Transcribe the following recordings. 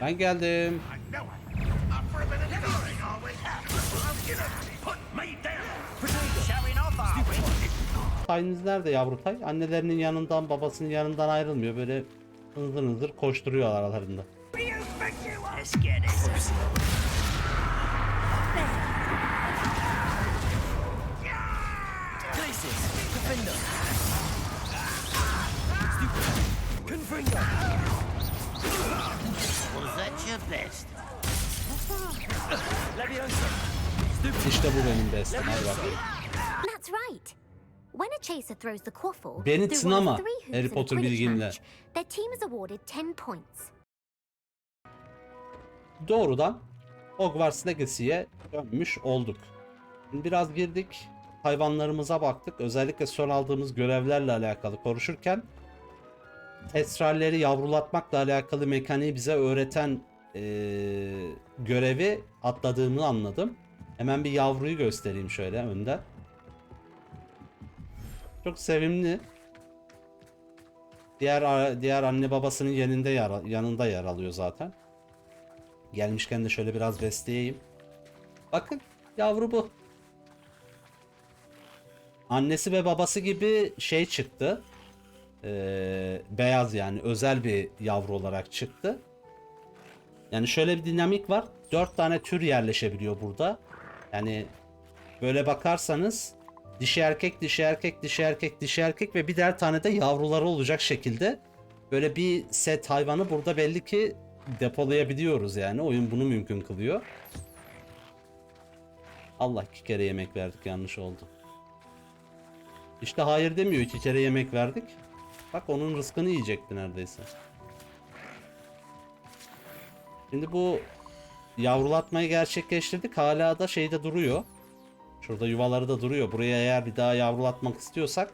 Ben geldim. Tayınız nerede yavru tay? Annelerinin yanından, babasının yanından ayrılmıyor. Böyle hızır hızır koşturuyor aralarında. İşte bu benim bestim. Hadi bakalım. That's right. When a chaser throws the quaffle Beni through one sınama, of three hoops Harry in a Potter Quidditch bilginle. match, their team is awarded 10 points. Doğrudan Hogwarts Legacy'ye dönmüş olduk. Biraz girdik, hayvanlarımıza baktık. Özellikle son aldığımız görevlerle alakalı konuşurken esrarleri yavrulatmakla alakalı mekaniği bize öğreten görevi atladığımı anladım. Hemen bir yavruyu göstereyim şöyle önde. Çok sevimli. Diğer anne babasının yanında yer alıyor zaten. Gelmişken de şöyle biraz besleyeyim. Bakın yavru bu. Annesi ve babası gibi şey çıktı. Beyaz yani özel bir yavru olarak çıktı. Yani şöyle bir dinamik var. 4 tane tür yerleşebiliyor burada. Yani böyle bakarsanız dişi erkek, dişi erkek, dişi erkek, dişi erkek ve birer tane de yavruları olacak şekilde böyle bir set hayvanı burada belli ki depolayabiliyoruz yani. Oyun bunu mümkün kılıyor. Allah 2 kere yemek verdik, yanlış oldu. İşte hayır demiyor, 2 kere yemek verdik. Bak onun rızkını yiyecekti neredeyse. Şimdi bu yavrulatmayı gerçekleştirdik. Hala da şeyde duruyor. Şurada yuvaları da duruyor. Buraya eğer bir daha yavrulatmak istiyorsak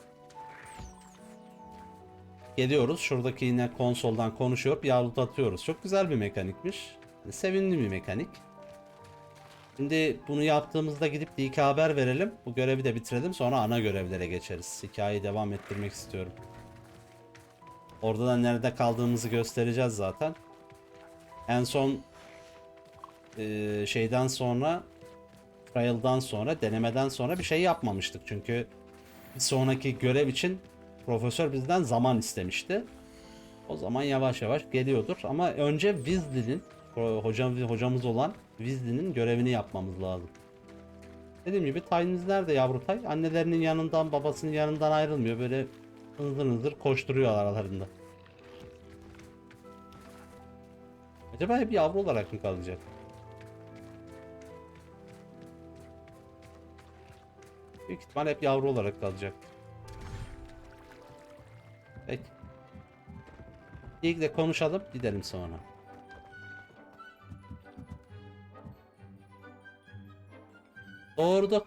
geliyoruz. Şuradaki yine konsoldan konuşuyor, yavrulatıyoruz. Çok güzel bir mekanikmiş. Yani sevimli bir mekanik. Şimdi bunu yaptığımızda gidip Deek'e haber verelim. Bu görevi de bitirelim. Sonra ana görevlere geçeriz. Hikayeyi devam ettirmek istiyorum. Orada da nerede kaldığımızı göstereceğiz zaten. En son şeyden sonra, trial'dan sonra, denemeden sonra bir şey yapmamıştık. Çünkü bir sonraki görev için profesör bizden zaman istemişti. O zaman yavaş yavaş geliyordur. Ama önce Weasley'nin, hocamız olan Weasley'nin görevini yapmamız lazım. Dediğim gibi tayınız nerede yavru tay? Annelerinin yanından, babasının yanından ayrılmıyor. Böyle hızır hızır koşturuyor aralarında. Acaba hep yavru olarak mı kalacak? Büyük ihtimal hep yavru olarak kalacak. Peki. İlk de konuşalım, gidelim sonra. Doğru.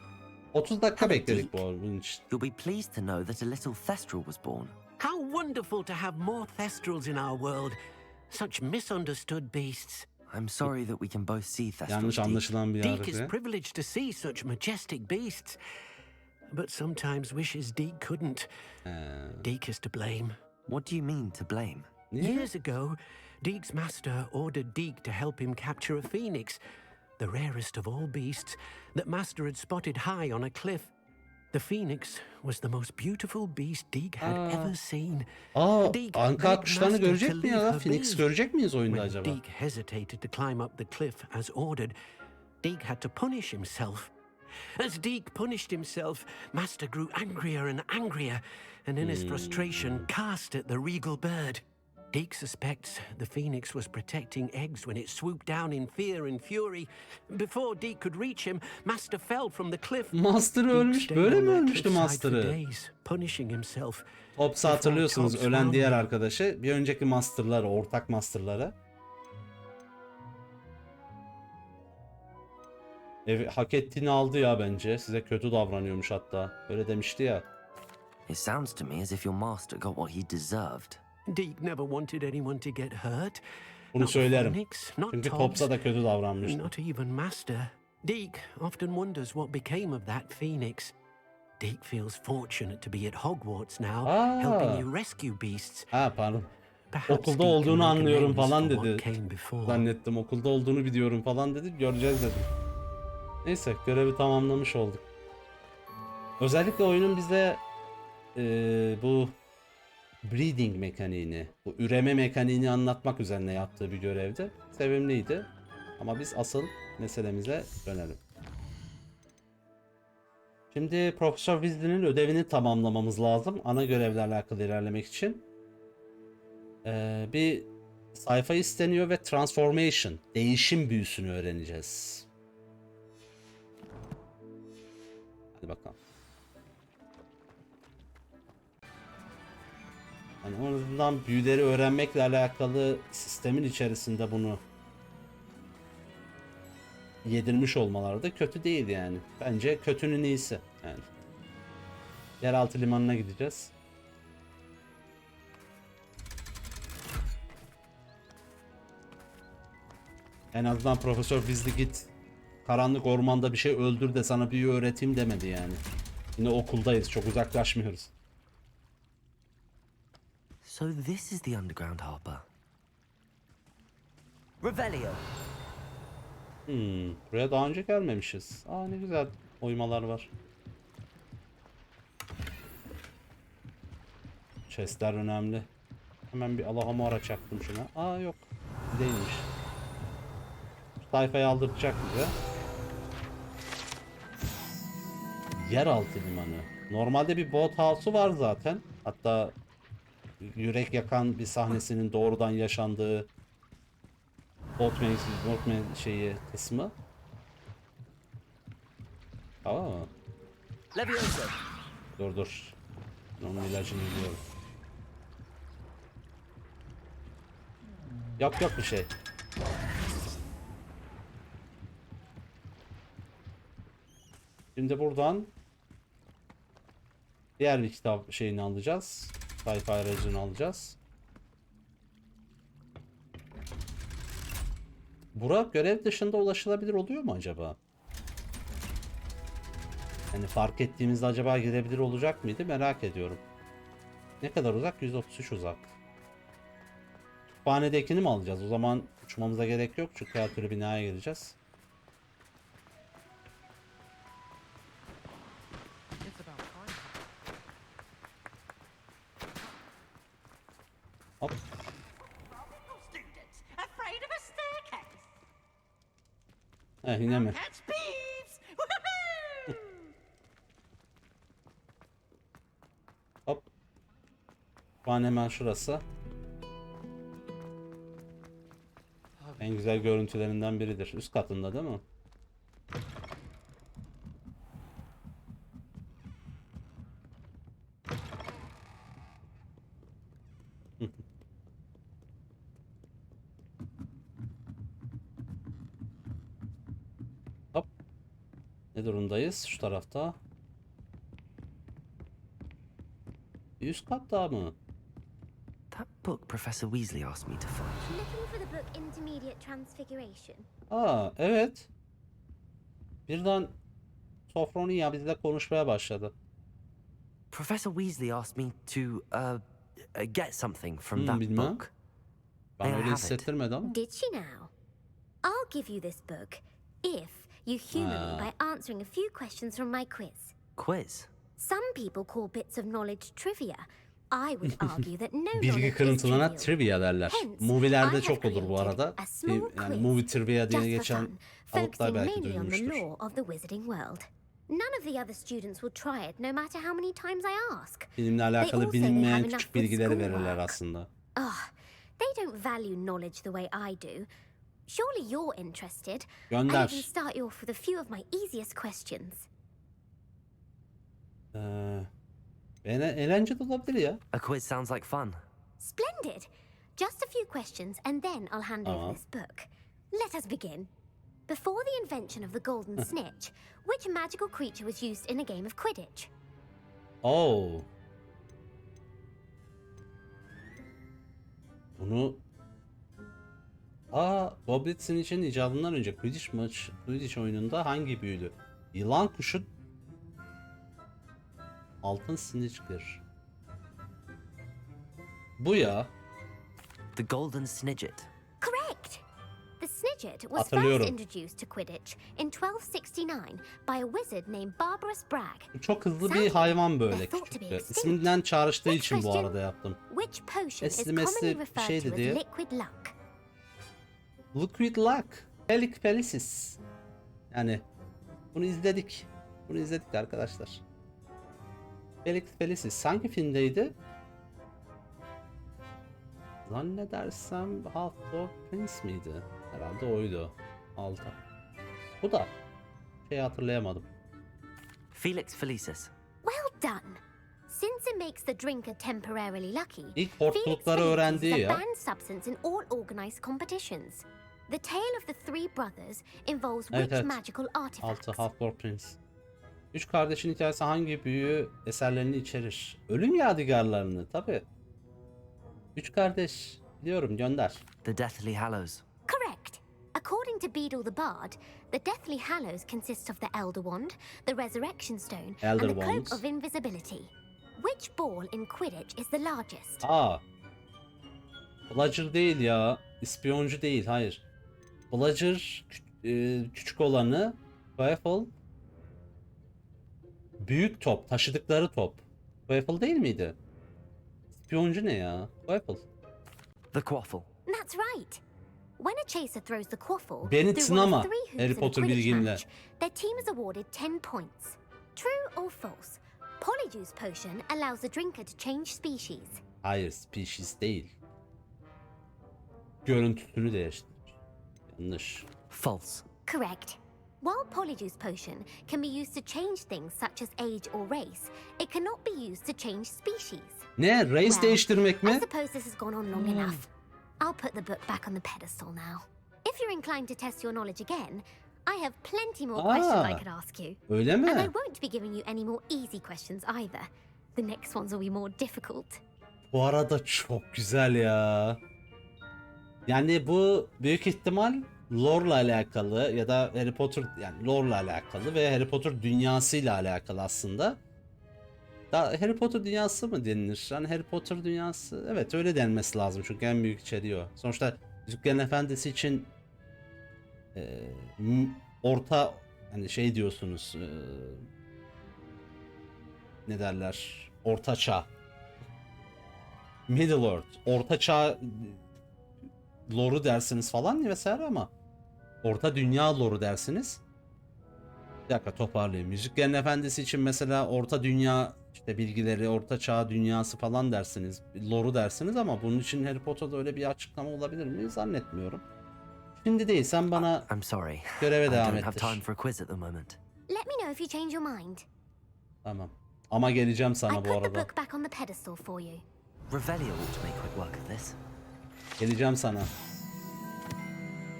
30 dakika bekledik bunun için. You'll be pleased to know that a little Thestral was born. How wonderful to have more Thestrals in our world. Such misunderstood beasts. I'm sorry that we can both see Thestrals. Yanlış anlaşılan bir Deke is yargı. privileged to see such majestic beasts. But sometimes wishes Deke couldn't. Deke is to blame. What do you mean to blame? Years ago, Deke's master ordered Deke to help him capture a phoenix, the rarest of all beasts that master had spotted high on a cliff. The phoenix was the most beautiful beast Deke had ever seen. Deke Anka kuşlarını begged görecek master mi to ya? leave her Phoenix be. görecek miyiz oyunda When acaba? Deke hesitated to climb up the cliff as ordered, Deke had to punish himself. As Deke punished himself, Master grew angrier and angrier, and in his frustration cast at the regal bird. Deke suspects the phoenix was protecting eggs when it swooped down in fear and fury. Before Deke could reach him, Master fell from the cliff. Master Deke ölmüş. stayed Böyle on mi that ölmüştü cliffside for Master'ı? days, punishing himself. Tops'u Before hatırlıyorsunuz, Tops ölen found diğer him. arkadaşı. Bir önceki Master'ları, ortak Master'ları. Hak ettiğini aldı ya bence. Size kötü davranıyormuş hatta. Öyle demişti ya. It sounds to me as if your master got what he deserved. Deke never wanted anyone to get hurt. Bunu Not the söylerim. Phoenix, not Çünkü Tops, Tops'a da kötü davranmıştı. not even Master. Deke often wonders what became of that phoenix. Deke feels fortunate to be at Hogwarts now, helping you rescue beasts. Ha pardon. Perhaps Okulda Deke can olduğunu make anlıyorum amends falan for what dedi. came before. Zannettim okulda olduğunu biliyorum falan dedi. Göreceğiz dedim. Neyse görevi tamamlamış olduk. Özellikle oyunun bize bu breeding mekaniğini, bu üreme mekaniğini anlatmak üzerine yaptığı bir görevdi. Sevimliydi. Ama biz asıl meselemize dönelim. Şimdi Profesör Weasley'nin ödevini tamamlamamız lazım. Ana görevle alakalı ilerlemek için. Bir sayfa isteniyor ve transformation, değişim büyüsünü öğreneceğiz. Hadi bakalım. Yani en azından büyüleri öğrenmekle alakalı sistemin içerisinde bunu yedirmiş olmaları da kötü değil yani. Bence kötünün iyisi yani. Yeraltı limanına gideceğiz. En azından Profesör Weasley git karanlık ormanda bir şey öldür de sana büyü öğreteyim demedi yani. Yine okuldayız, çok uzaklaşmıyoruz. So this is the underground harbor. Revelio. Buraya daha önce gelmemişiz. Aa ne güzel oymalar var. Chestler önemli. Hemen bir Alahamora çaktım şuna. Aa yok. Değilmiş. Şu sayfayı aldıracak bize. Yeraltı limanı. Normalde bir boat house'u var zaten. Hatta yürek yakan bir sahnesinin doğrudan yaşandığı boatman şeyi kısmı. Aa. Levioso. Dur. Onun ilacını biliyorum. Yok bir şey. Şimdi buradan diğer bir kitap şeyini alacağız. Sayfa aracını alacağız. Burak görev dışında ulaşılabilir oluyor mu acaba? Yani fark ettiğimizde acaba girebilir olacak mıydı merak ediyorum. Ne kadar uzak? 133 uzak. Kütüphanedekini mi alacağız? O zaman uçmamıza gerek yok çünkü her türlü binaya gireceğiz. Hop. Students afraid of a staircase. Yine mi? Catch thieves! Woohoo! Hop. Kütüphane hemen şurası. En güzel görüntülerinden biridir. Üst katında değil mi? Hop. Ne durumdayız? Şu tarafta. Bir üst kat daha mı? That book Professor Weasley asked me to find. Looking for the book Intermediate Transfiguration. Aa evet. Birden Sofronia bizle konuşmaya başladı. Professor Weasley asked me to get something from that bilmem. book. Bana May I öyle have it? hissettirmedi ama. Did she now? I'll give you this book if you humor me by answering a few questions from my quiz. Quiz. Some people call bits of knowledge trivia. I would argue that no Bilgi knowledge is kırıntılarına trivial. trivia derler. Hence, Movielerde I çok have olur bu created arada. a small Yani quiz movie trivia diye just for geçen fun, alıplar focusing belki mainly on the duymuştur. law of the wizarding world. None of the other students will try it no matter how many times I ask. Filmle They all alakalı say they bilinmeyen have küçük enough with bilgileri verirler schoolwork. aslında. They don't value knowledge the way I do. Surely you're interested. Gönder. I can start you off with a few of my easiest questions. Eğlenceli olabilir ya. A quiz sounds like fun. Splendid. Just a few questions and then I'll hand over this book. Let us begin. Before the invention of the golden snitch, which magical creature was used in a game of Quidditch? Oo. Bunu Goblinler için icadından önce Quidditch oyununda hangi büyüdü? Yılan kuşu altın snitch'tir. Bu ya. The golden snidget. Correct! The Snidget was first Hatırlıyorum. introduced to Quidditch in 1269 by a wizard named Barbarous Bragg. Çok hızlı bir hayvan böyle küçüktü. İsminden çağrıştığı için bu arada yaptım. Which potion is Eslimesi commonly bir referred şeydi to as diye. liquid luck? Liquid Luck. Pelik Pelisis. Yani bunu izledik. Bunu izledik arkadaşlar. Pelik Pelisis. Hangi filmdeydi? Zannedersem Half-Blood Prince miydi? Herhalde oydu. Altı. Bu da. Şey hatırlayamadım. Felix Felicis. Well done! Since it makes the drinker temporarily lucky, İlk Felix hortlukları Felicis öğrendiği is a ya. banned substance in all organized competitions. The tale of the three brothers involves Evet, which evet. magical artifacts? 6. Half-Blood Prince. Üç kardeşin hikayesi hangi büyü eserlerini içerir? Ölüm yadigarlarını tabi. Üç kardeş. Biliyorum, gönder. The Deathly Hallows. Correct. According to Beedle the Bard, the Deathly Hallows consist of the Elder Wand, the Resurrection Stone, Elder and the Wands. Cloak of Invisibility. Which ball in Quidditch is the largest? Aa. Bludger değil ya. İspiyoncu değil, hayır. Bludger küçük olanı. Quaffle büyük top, taşıdıkları top. Quaffle değil miydi? İspiyoncu ne ya? Quaffle. The Quaffle. That's right. When a chaser throws the quaffle Beni through one sınama, of three hoops Harry in a Potter Quidditch bilginle. match, their team is awarded 10 points. True or false? Polyjuice potion allows the drinker to change species. Hayır, species değil. Görüntüsünü değiştirir. Yanlış. False. Correct. While Polyjuice potion can be used to change things such as age or race, it cannot be used to change species. Ne? Race Well, değiştirmek I mi? suppose this has gone on long enough. I'll put the book back on the pedestal now. If you're inclined to test your knowledge again, I have plenty more questions I could ask you. Öyle And I mi? won't be giving you any more easy questions either. The next ones will be more difficult. Bu arada çok güzel ya. Yani bu büyük ihtimal lore'la alakalı ya da Harry Potter, yani lore'la alakalı ve Harry Potter dünyasıyla alakalı aslında. Da Harry Potter dünyası mı denilir? Yani Harry Potter dünyası, evet öyle denmesi lazım çünkü en büyük içeriği o. Sonuçta Yüzüklerin Efendisi için orta, hani şey diyorsunuz, ne derler, orta çağ, Middle Earth, orta çağ lore'u dersiniz falan vesaire ama orta dünya lore'u dersiniz. Bir dakika toparlayayım. Yüzüklerin Efendisi için mesela orta dünya işte bilgileri, orta çağ dünyası falan dersiniz. Lore'u dersiniz ama bunun için Harry Potter'da öyle bir açıklama olabilir mi? Zannetmiyorum. Şimdi değil, sen bana I'm sorry. göreve I devam don't have ettir. time for a quiz at the moment. Let me know if you change your mind. Tamam. Ama geleceğim I sana bu put the arada. book back on the pedestal for you. Revelio ought to make quick work of this. Geleceğim sana.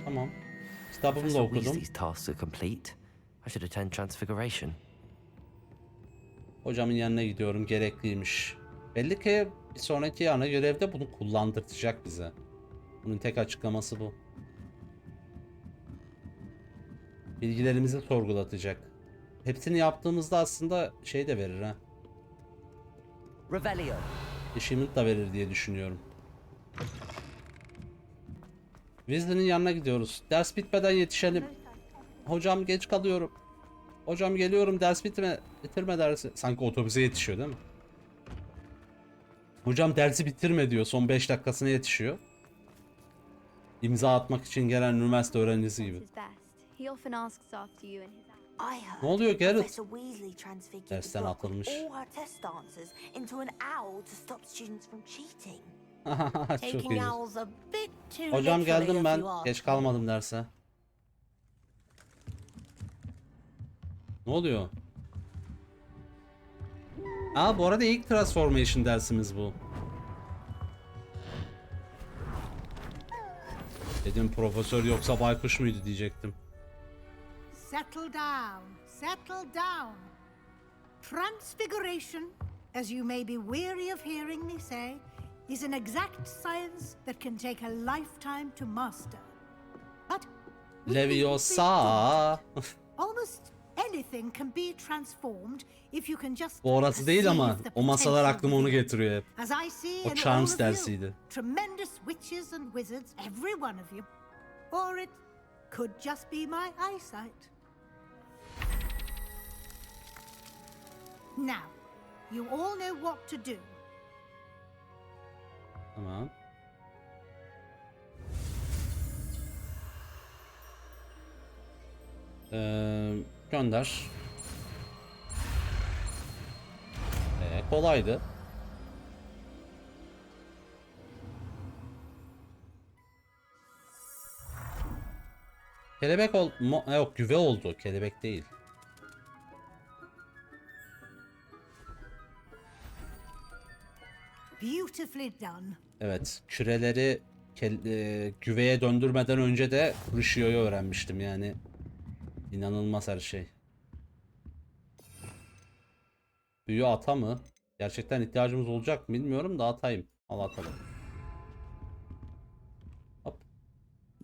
Tamam. Kitabımı da Professor okudum. Weasley's tasks are complete. I should attend Transfiguration. Hocamın yanına gidiyorum, gerekliymiş. Belli ki bir sonraki ana görevde bunu kullandırtacak bize. Bunun tek açıklaması bu. Bilgilerimizi sorgulatacak. Hepsini yaptığımızda aslında şey de verir ha. Revelio. Achievement da verir diye düşünüyorum. Weasley'nin yanına gidiyoruz. Ders bitmeden yetişelim. Hocam geç kalıyorum. Hocam geliyorum, ders bitirme dersi. Sanki otobüse yetişiyor değil mi? Hocam dersi bitirme diyor. Son 5 dakikasına yetişiyor. İmza atmak için gelen üniversite öğrencisi gibi. He often asks after you in his I heard Ne oluyor Garrett? Professor Weasley transfigured Dersten the book atılmış. with all her test answers into an owl to stop students from cheating. Çok Taking iyi. owls a bit too Hocam literally, geldim if ben. you ask Geç me. kalmadım derse. Ne oluyor? Aa, bu arada ilk transformation dersimiz bu. Dedim profesör yoksa baykuş muydu diyecektim. Settle down, settle down. Transfiguration, as you may be weary of hearing me say, is an exact science that can take a lifetime to master. But with the Leviosa. almost anything can be transformed if you can just Bu orası değil ama perceive the o masalar potential aklıma onu within. getiriyor hep. As I see O in Charms all of dersiydi. you, tremendous witches and wizards, every one of you. Or it could just be my eyesight. Now, you all know what to do. Tamam. Gönder. Kolaydı. Kelebek yok, güve oldu. Kelebek değil. Beautifully done. Evet, küreleri güveye döndürmeden önce de Crucio'yu öğrenmiştim yani. İnanılmaz her şey. Büyü ata mı? Gerçekten ihtiyacımız olacak mı bilmiyorum da atayım. Al atalım. Hop.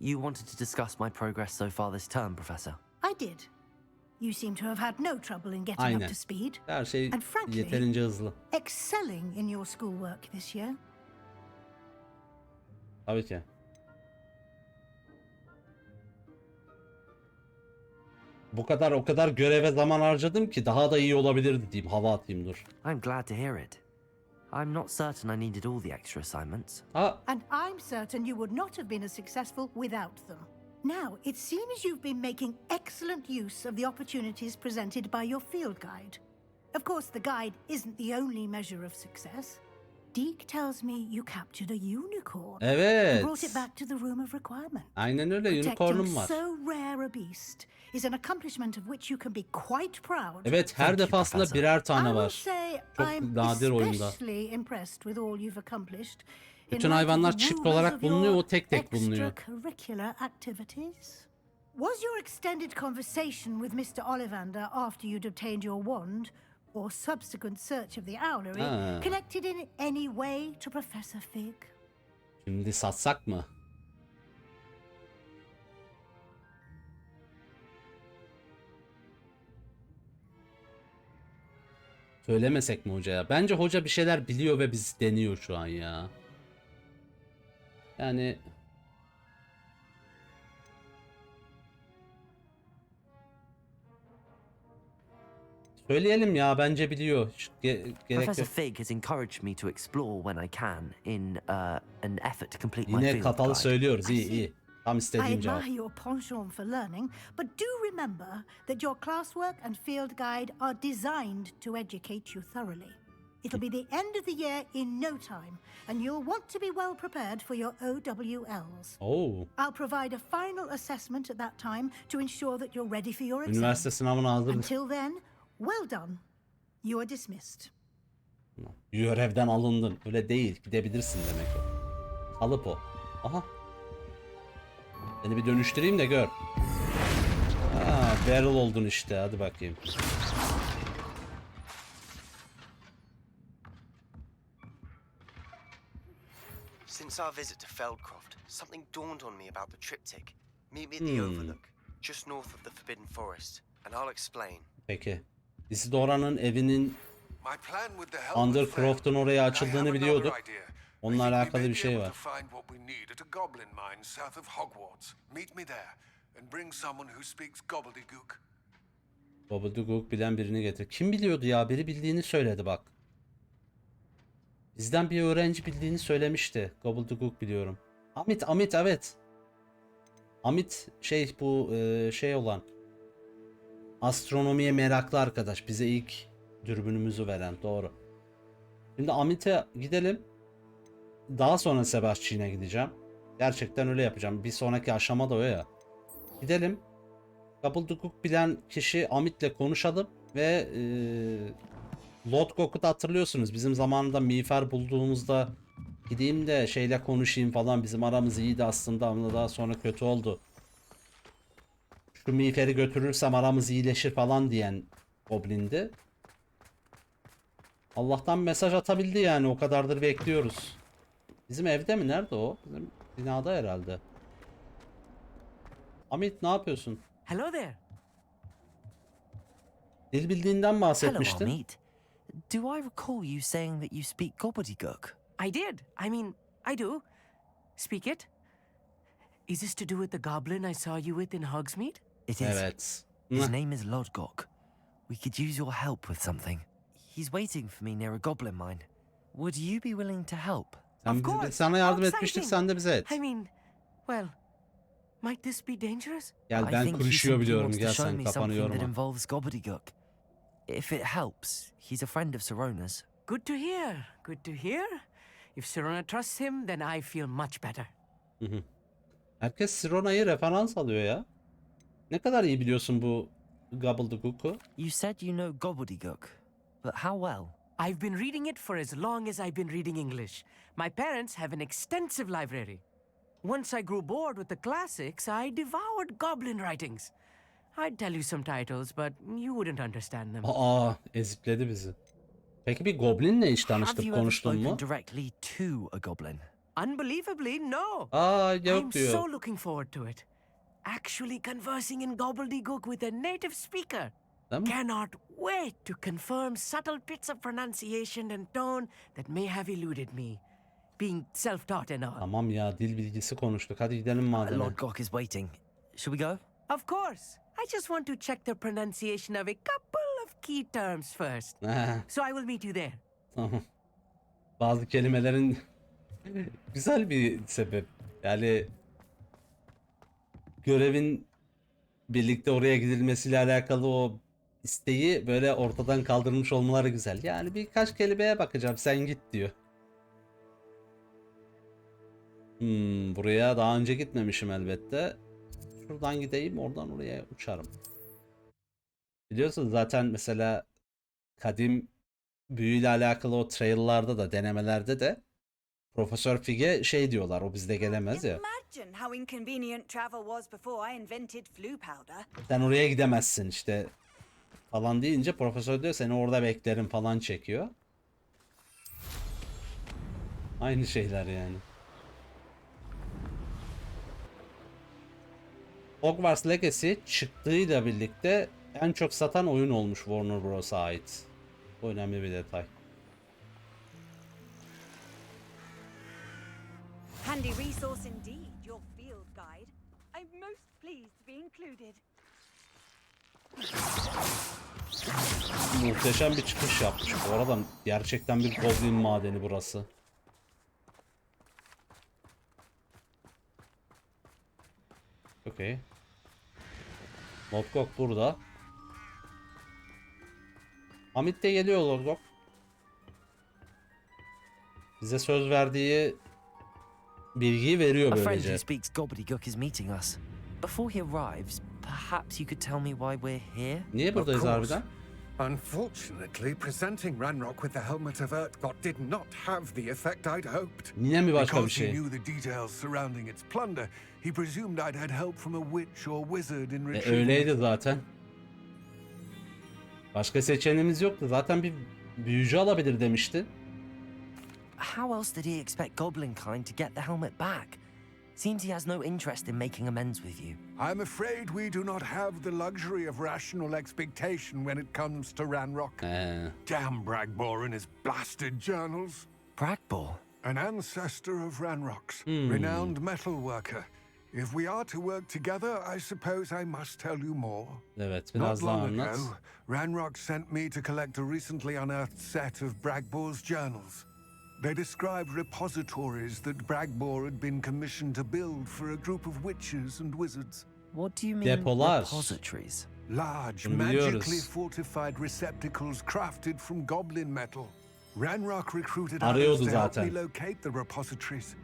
You wanted to discuss my progress so far this term, Professor. I did. You seem to have had no trouble in getting Aynen. up to speed. Her şey And frankly, yeterince hızlı. excelling in your schoolwork this year. Tabii ki. O kadar göreve zaman harcadım ki daha da iyi olabilirdi diyeyim. Hava atayım dur. I'm glad to hear it. I'm not certain I needed all the extra assignments. Ha, And I'm certain you would not have been as successful without them. Now, it seems you've been making excellent use of the opportunities presented by your field guide. Of course, the guide isn't the only measure of success. Deke tells me you captured a unicorn. evet. And brought it back to the room of requirement. Aynen öyle, Protecting unicornum var. so rare a beast is an accomplishment of which you can be quite proud. Evet, her Thank you, defasında Professor. birer I tane will var. say Çok I'm nadir oyunda. especially impressed with all you've accomplished. in Bütün light of hayvanlar the çift rumors olarak of your bulunuyor, o tek tek bulunuyor. extracurricular activities. Was your extended conversation with Mr. Ollivander after you'd obtained your wand, or subsequent search of the owlery, Ha. connected in any way to Professor Fig? Şimdi satsak mı? Söylemesek mi hocaya? Bence hoca bir şeyler biliyor ve bizi deniyor şu an ya. Yani söyleyelim ya, bence biliyor. Hiç gerek Professor yok. Fig has encouraged me to explore when I can in an effort to complete my Yine field kapalı guide. söylüyoruz. İyi iyi. Tam I istediğim cevap. admire your penchant for learning, but do remember that your classwork and field guide are designed to educate you thoroughly. It'll be the end of the year in no time, and you'll want to be well prepared for your OWLs. Oo. I'll provide a final assessment at that time to ensure that you're ready for your exam. Üniversite sınavına hazır. Until then, well done. You are dismissed. Görevden alındın. Öyle değil. Gidebilirsin demek o. Alıp o. Aha. Seni bir dönüştüreyim de gör. Ha, barrel oldun işte. Hadi bakayım. Since our visit to Feldcroft, something dawned on me about the triptych. Meet me at the Overlook, just north of the Forbidden Forest, and I'll explain. Peki. Isidore'nin evinin My plan with the help Undercroft'un oraya açıldığını I have biliyorduk. another idea. Onunla I think we alakalı may bir be şey able var. to find what we need at a goblin mine south of Hogwarts. Meet me there and bring someone who speaks gobbledygook. Gobbledygook bilen birini getir. Kim biliyordu ya? Biri bildiğini söyledi bak. Bizden bir öğrenci bildiğini söylemişti. Gobbledygook biliyorum. Amit evet. Amit bu şey olan. Astronomiye meraklı arkadaş. Bize ilk dürbünümüzü veren. Doğru. Şimdi Amit'e gidelim. Daha sonra Sebastian'e gideceğim. Gerçekten öyle yapacağım. Bir sonraki aşama da o ya. Gidelim. Gobbledygook bilen kişi Amit'le konuşalım ve Lodgok'u da hatırlıyorsunuz. Bizim zamanında miğfer bulduğumuzda gideyim de şeyle konuşayım falan. Bizim aramız iyiydi aslında ama daha sonra kötü oldu. Şu miğferi götürürsem aramız iyileşir falan diyen Goblin'di. Allah'tan mesaj atabildi yani. O kadardır bekliyoruz. Bizim evde mi? Nerede o? Bizim binada herhalde. Amit ne yapıyorsun? Hello there. Dil bildiğinden Hello, bahsetmiştin. Amit. Do I recall you saying that you speak gobbledygook? I did. I mean, I do. Speak it. Is this to do with the goblin I saw you with in Hogsmeade? It is. Evet. His name is Lodgok. We could use your help with something. He's waiting for me near a goblin mine. Would you be willing to help? Sana yardım How etmiştik, exciting. sen de bize et. I mean, well, might this be dangerous? Gel I ben think he konuşuyor simply biliyorum. wants to Gel show sen me kafanı something that yorma. involves gobbledygook. If it helps, he's a friend of Sirona's. Good to hear. Good to hear. If Sirona trusts him, then I feel much better. Herkes Sirona'yı referans alıyor ya. Ne kadar iyi biliyorsun bu gobbledygook'u? You said you know gobbledygook, but how well? I've been reading it for as long as I've been reading English. My parents have an extensive library. Once I grew bored with the classics, I devoured goblin writings. I'd tell you some titles, but you wouldn't understand them. Aa, ezikledi bizi. Peki bir goblinle hiç Have tanıştık, you ever konuştun mu? spoken directly to a goblin? Unbelievably, no. Aa, I'm yok so diyor. looking forward to it. Actually conversing in gobbledygook with a native speaker. Değil mi? Cannot wait to confirm subtle bits of pronunciation and tone that may have eluded me. Being self-taught and all. Tamam ya, dil bilgisi konuştuk. Hadi gidelim madem. Lodgok is waiting. Should we go? Of course. I just want to check the pronunciation of a couple of key terms first. So I will meet you there. Tamam. Bazı kelimelerin güzel bir sebep. Yani görevin birlikte oraya gidilmesiyle alakalı o isteği böyle ortadan kaldırmış olmaları güzel. Yani birkaç kelimeye bakacağım, sen git diyor. Buraya daha önce gitmemişim elbette. Şuradan gideyim, oradan oraya uçarım. Biliyorsunuz zaten mesela kadim büyüyle alakalı o trail'larda da, denemelerde de Profesör Fig'e şey diyorlar, o bizde gelemez ya. Imagine how inconvenient travel was before I invented flu powder. Sen oraya gidemezsin işte falan deyince profesör diyor seni orada beklerim falan çekiyor. Aynı şeyler yani. Hogwarts Legacy çıktığıyla birlikte en çok satan oyun olmuş Warner Bros'a ait. Bu önemli bir detay. Handy resource indeed, your field guide. I'm most pleased to be included. Muhteşem bir çıkış yapmış. Bu arada gerçekten bir goblin madeni burası. Okey. Lodgok burada. Hamit de geliyor Lodgok. Bize söz verdiği bilgiyi veriyor A friend böylece. who speaks gobbledygook is meeting us. Before he arrives, perhaps you could tell me why we're here? Niye buradayız course. harbiden? Unfortunately, presenting Ranrock with the helmet of Urtkot did not have the effect I'd hoped. Yine mi başka bir Because he şey? knew the details surrounding its plunder, he presumed I'd had help from a witch or wizard in retrieving Öyleydi it. zaten. Başka seçeneğimiz yoktu. Zaten bir büyücü alabilir demişti. How else did he expect Goblinkind to get the helmet back? Seems he has no interest in making amends with you. I'm afraid we do not have the luxury of rational expectation when it comes to Ranrock. Damn Bragbor and his blasted journals. Bragbor? An ancestor of Ranrock's, renowned metal worker. If we are to work together, I suppose I must tell you more. Evet, Not biraz daha long anlat. ago, Ranrock sent me to collect a recently unearthed set of Bragbor's journals. They describe repositories that Bragbor had been commissioned to build for a group of witches and wizards. What do you mean, Depolar. repositories? Large, Bunu magically biliyoruz. fortified receptacles crafted from goblin metal. Ranrock recruited Arıyordu others to help zaten. me locate the repositories.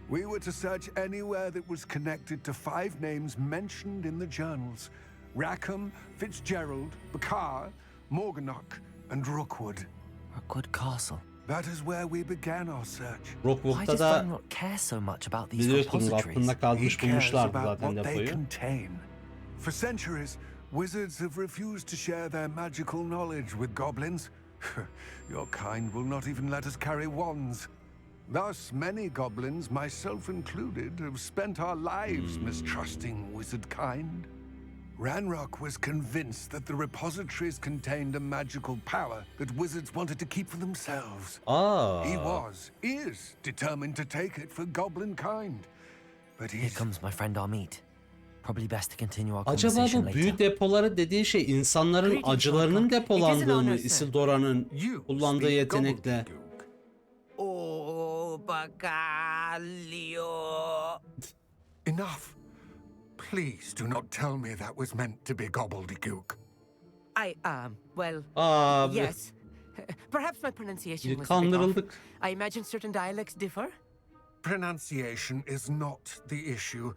We were to search anywhere that was connected to 5 names mentioned in the journals: Rackham, Fitzgerald, Bakar, Morganach, and Rookwood. Rookwood Castle. That is where we began our search. Why Rockwood'da does da Ranrock care so much about these biliyorsunuz repositories? aklında He kalmış cares bulmuşlardı about zaten what they depoyu. contain. For centuries, wizards have refused to share their magical knowledge with goblins. Your kind will not even let us carry wands. Thus, many goblins, myself included, have spent our lives mistrusting wizard kind. Ranrock was convinced that the repositories contained a magical power that wizards wanted to keep for themselves. He is determined to take it for goblin kind. But Here comes my friend Amit. Probably best to continue our Acaba conversation bu later. büyü depoları dediği şey insanların acılarının depolandığı mı? Isildura'nın kullandığı yetenekle. Oh, bacalhau. Enough. Please do not tell me that was meant to be gobbledygook. Well, Abi. yes. Perhaps my pronunciation was a bit Kandırıldık. off. I imagine certain dialects differ. Pronunciation is not the issue.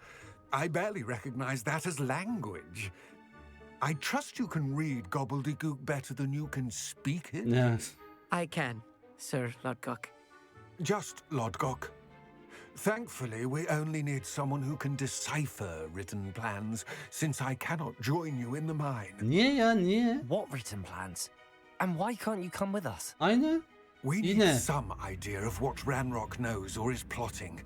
I barely recognize that as language. I trust you can read gobbledygook better than you can speak it. Evet. I can, Sir Lodgok. Just Lodgok. Thankfully, we only need someone who can decipher written plans, since I cannot join you in the mine. Niye ya, niye? What written plans? And why can't you come with us? Aynı. We need Yine. some idea of what Ranrock knows or is plotting.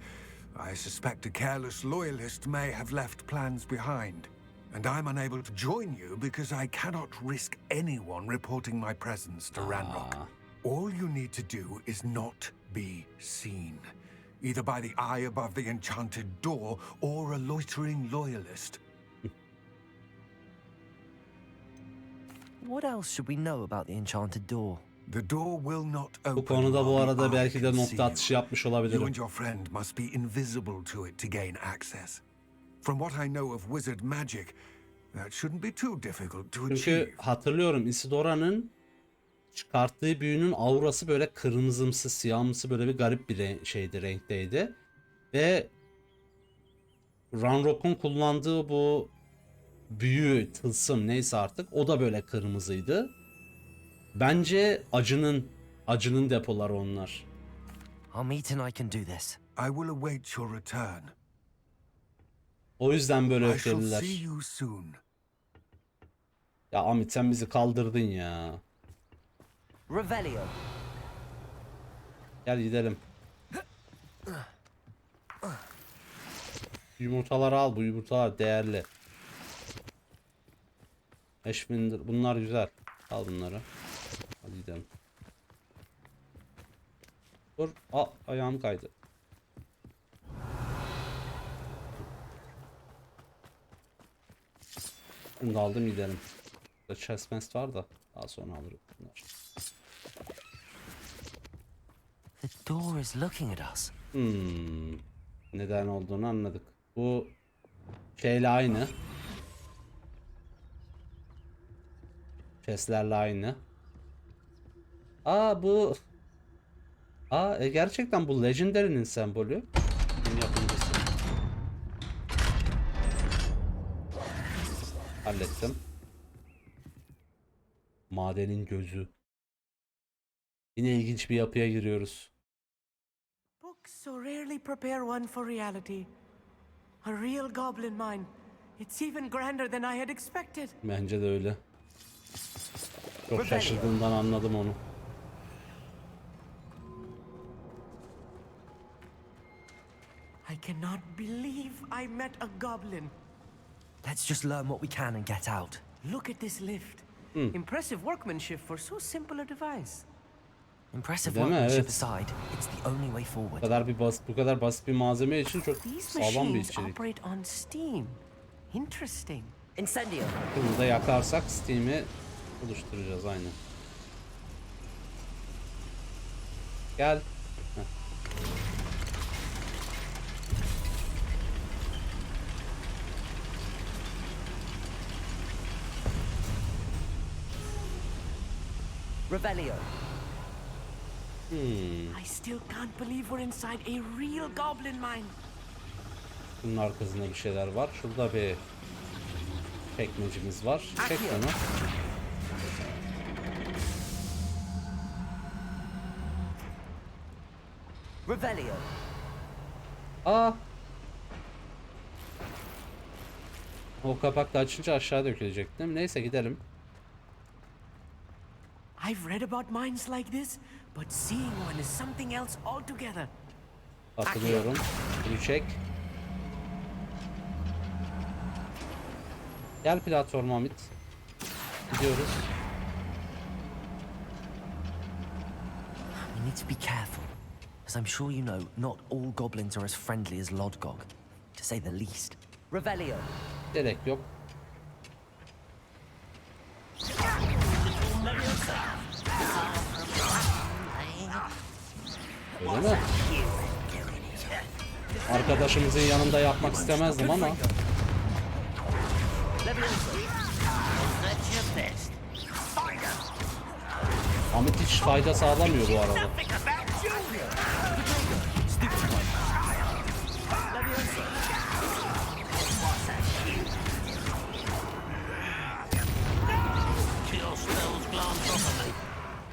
I suspect a careless loyalist may have left plans behind. And I'm unable to join you because I cannot risk anyone reporting my presence to Ranrock. All you need to do is not be seen, either by the eye above the enchanted door or a loitering loyalist. What else should we know about the enchanted door? The door will not open. Bu konuda bu while the arada eye belki de can see nokta you. atışı yapmış You olabilirim. and your friend must be invisible to it to gain access. From what I know of wizard magic, that shouldn't be too difficult to achieve. Çünkü hatırlıyorum, Isildura'nın çıkarttığı büyünün aurası böyle kırmızımsı, siyahımsı, böyle bir garip bir renkteydi. Ve Ranrock'un kullandığı bu büyü, tılsım neyse artık, o da böyle kırmızıydı. Bence acının depoları onlar. Amit and I can do this. I will await your return. O yüzden böyle I shall öfkeliler. see you soon. Ya Amit, sen bizi kaldırdın ya. Revelio. Gel gidelim. Yumurtaları al, bu yumurtalar değerli. 5000 bunlar güzel. Al bunları. Hadi gidelim. Dur. Ayağım kaydı. Bunu da aldım, gidelim. Burada chestmast var da daha sonra alırım bunlar. The door is looking at us. Neden olduğunu anladık. Bu şeyle aynı. Chestlerle aynı. Bu gerçekten bu Legendary'nin sembolü. Kim yapımcısı? Hallettim. Madenin gözü. Yine ilginç bir yapıya giriyoruz. Books so rarely prepare one for reality. A real goblin mine. It's even grander than I had expected. Bence de öyle. Çok şaşırdığımdan anladım onu. I cannot believe I met a goblin. Let's just learn what we can and get out. Look at this lift. Impressive workmanship for so simple a device. Impressive Değil mi? workmanship Evet. aside, it's the only way forward. Bu kadar basit bir malzeme için çok These sağlam bir machines içerik. operate on steam. Interesting. Incendio. Bunu da yakarsak Steam'i oluşturacağız aynı. Gel. Heh. Revelio. I still can't believe we're inside a real goblin mine. Bunun arkasında bir şeyler var. Şurada bir çekmecimiz var. Çek onu. Revelio. O kapak da açınca aşağı dökülecek değil mi? Neyse gidelim. I've read about mines like this, but seeing one is something else altogether. Hatırlıyorum. Bunu çek. Gel platforma Hamit. Gidiyoruz. We need to be careful, as I'm sure you know, not all goblins are as friendly as Lodgok, to say the least. Revelio. Gerek yok. Öyle mi? Arkadaşımızın yanında yapmak istemezdim ama. Hamit hiç fayda sağlamıyor bu arada.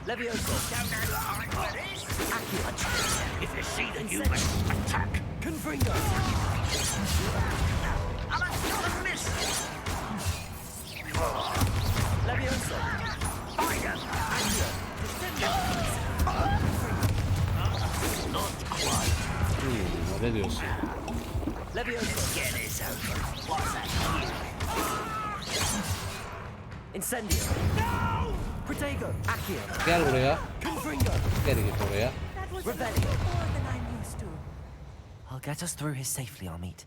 Levioso. If you see the human, attack. Confringo. I'm a miss. Levioso. Fire. Accio. Not quite. Ne diyorsun? Levioso. Get this over. What's that? Incendio. No! Protego. Accio. Gel buraya. Confringo. Geri git oraya. Revelio. I'll get us through here safely, Amit.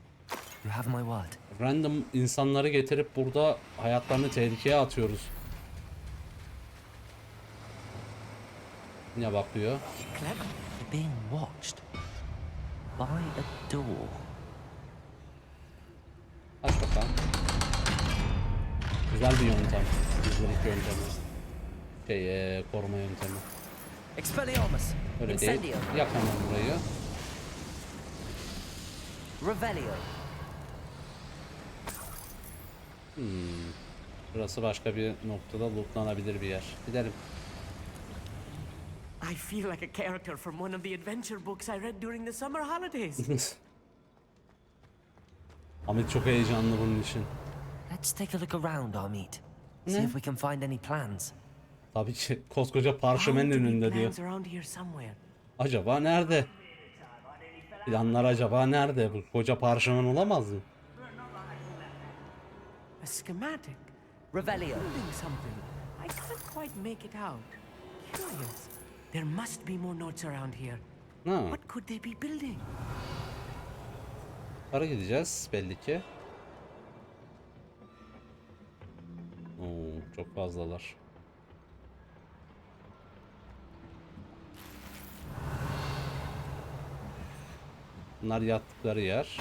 You have my word. Random insanları getirip burada hayatlarını tehlikeye atıyoruz. Ne bakıyor? Clever. Being watched by a door. Aç bakalım. Güzel bir yöntem. Bizlerik yöntemi. Koruma yöntemi. Expelliarmus. Öyle değil. Incendio. Yak hemen burayı. Revelio. Burası başka bir noktada lootlanabilir bir yer. Gidelim. I feel like a character from one of the adventure books I read during the summer holidays. Hamit çok heyecanlı bunun için. Let's take a look around, Amit. See if we can find any plans. Tabii ki koskoca parşömenin önünde diyor. Plans around here somewhere. Acaba nerede? Planlar acaba nerede? Bu koca parşömen olamaz mı? A schematic. Revelio. Building something. I can't quite make it out. Curious. There must be more notes around here. Ha, What could they be building? para gideceğiz belli ki. Oo, çok fazlalar. Bunlar yattıkları yer.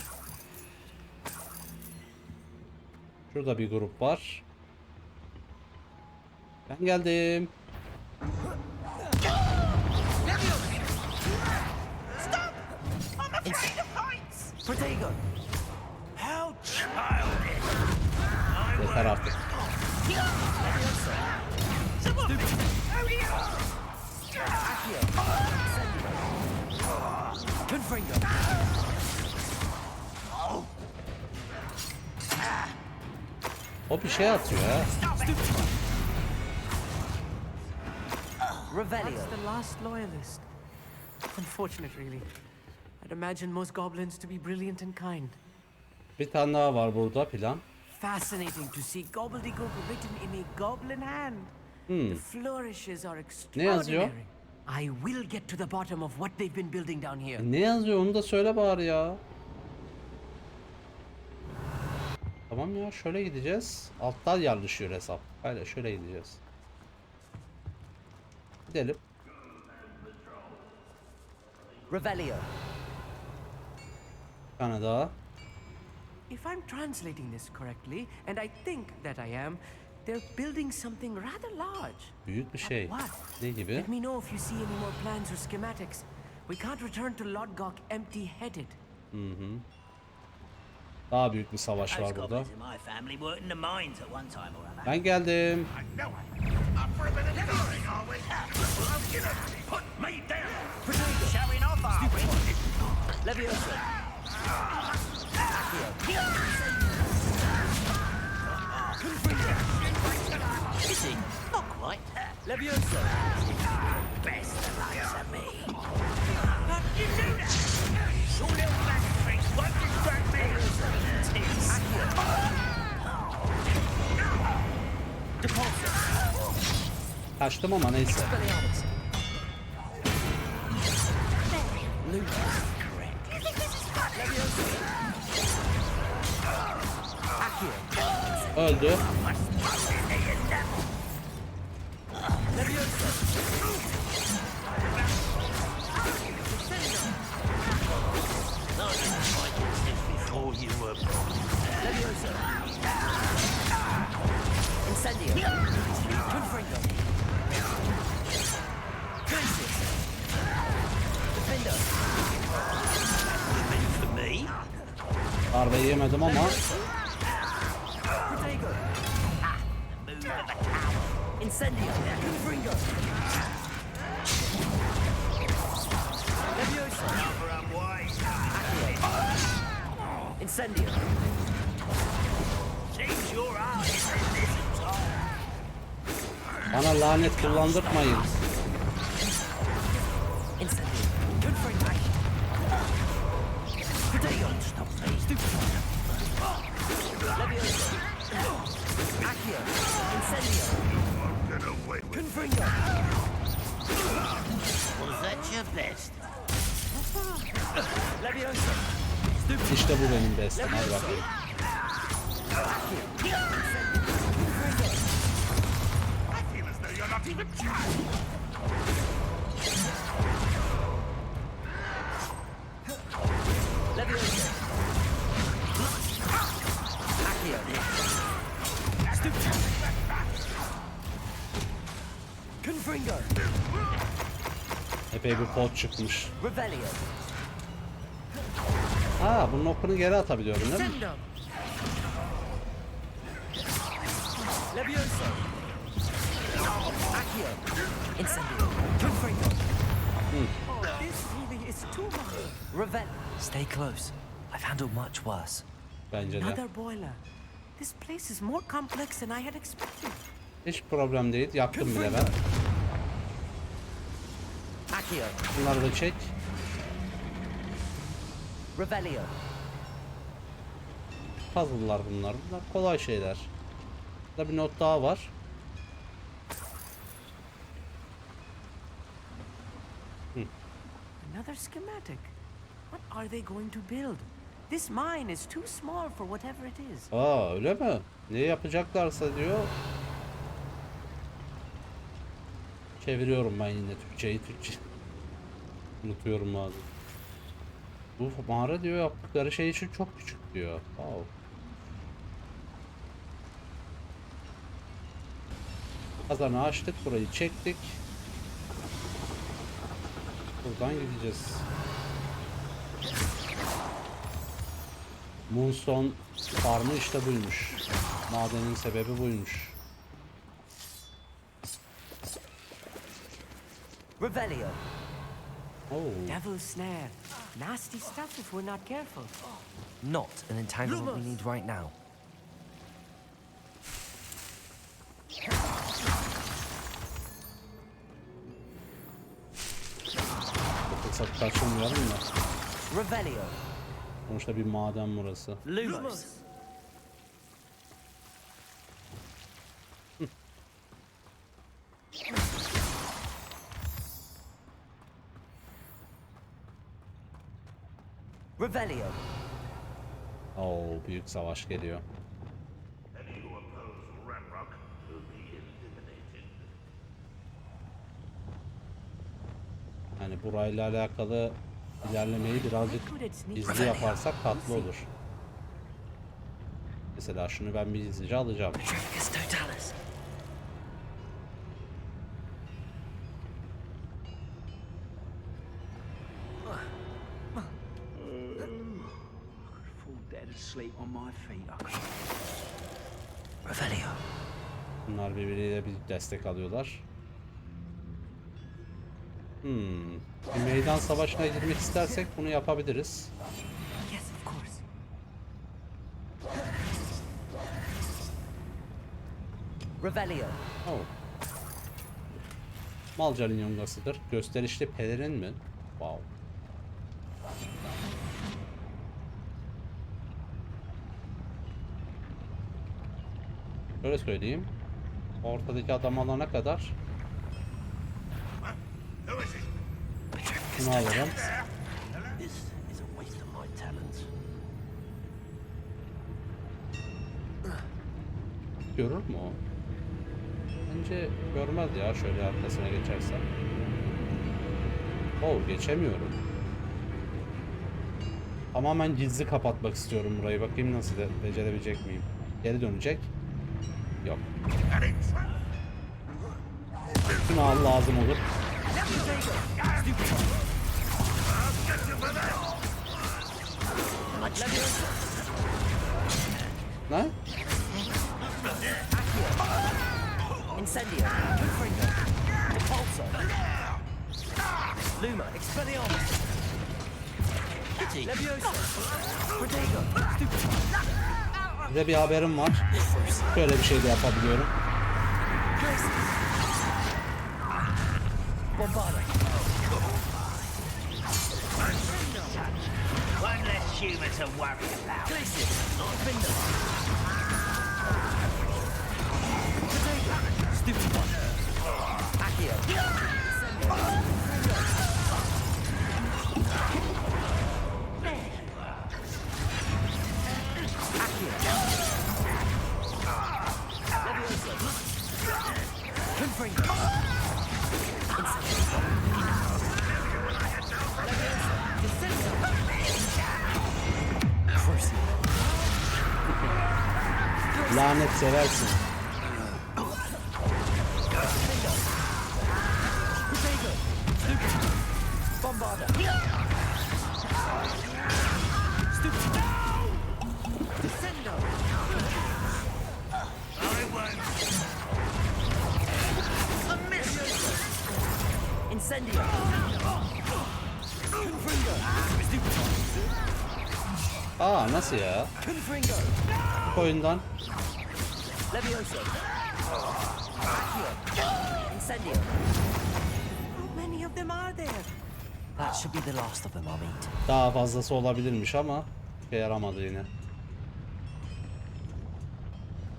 Şurada bir grup var. Ben geldim. Protego. How childish! Yeter artık. Confringo. O bir şey atıyor ha. Revelio. That's the last loyalist. Unfortunate, really. I'd imagine most goblins to be brilliant and kind. Bir tane daha var burada plan. Fascinating to see gobbledygook written in a goblin hand. The flourishes are Ne yazıyor? extraordinary. I will get to the bottom of what they've been building down here. Ne yazıyor onu da söyle bari ya. Tamam ya, şöyle gideceğiz. Alttan yerleşiyor hesap. Hayır, şöyle gideceğiz. Gidelim. Revelio. Bir tane daha. If I'm translating this correctly, and I think that I am, they're building something rather large. Büyük bir şey. What? Ne gibi? Let me know if you see any more plans or schematics. We can't return to Lodgok empty-headed. Daha büyük bir savaş var burada. Ben geldim. Levioso. Not quite. Levioso. Best of luck to me. But you do that. Your little magic tricks won't distract me. Kaçtım ama neyse. Öldü. Darbe yemedim ama bana lanet kullandırtmayın. İşte bu benim bestim. Hadi bakalım. Epey bir pot çıkmış. Ha, bunun okunu geri atabiliyorum değil mi? Stay close. I've handled much worse. Bence de. Another boiler. This place is more complex than I had expected. Hiç problem değil. Yaptım bile ben. Bunları da çek. Puzzle'lar bunlar. Bunlar kolay şeyler. Burada bir not daha var. Another schematic. What are they going to build? This mine is too small for whatever it is. Aa, öyle mi? Ne yapacaklarsa diyor. Çeviriyorum ben yine Türkçe. Unutuyorum bazen. Bu mağara diyor yaptıkları şey için çok küçük diyor. Wow. Kazanı açtık, burayı çektik. Buradan gideceğiz. Moonstone farmı işte buymuş. Madenin sebebi buymuş. Oh. Devil's snare. Nasty stuff if we're not careful. Not an entanglement we need right now. Fırsat kaçırmayalım da. Sonuçta bir maden burası. Oo, büyük savaş geliyor. Yani burayla alakalı ilerlemeyi birazcık hızlı yaparsak tatlı olur. Mesela şunu ben bir hızlıca alacağım. Bunlar birbiriyle bir destek alıyorlar. Bir meydan savaşına girmek istersek bunu yapabiliriz. Oh. Malcar'ın yongasıdır. Gösterişli pelerin mi? Wow. Böyle söyleyeyim. Ortadaki adam alana kadar şunu alırım. Görür mü o? Bence görmez ya, şöyle arkasına geçersem. Geçemiyorum. Tamamen gizli kapatmak istiyorum burayı. Bakayım nasıl becerebilecek miyim? Geri dönecek. Yok. Şunu al, lazım olur. Ne? Incendio. Repulsor. Luma. Expelliarmus. Kitty. Leviosa. Protego. Size bir haberim var. Şöyle bir şey de yapabiliyorum. Bombarda. One less human to worry about. Glacius. Finder. Protego. Stupid one. Accio. Lanet seversin. Bombarda. Incendio. Nasıl ya? Confringo. Bu oyundan. Levioso. Accio. Incendio. How many of them are there? That should be the last of them, I'll meet. Daha fazlası olabilirmiş ama işe yaramadı yine.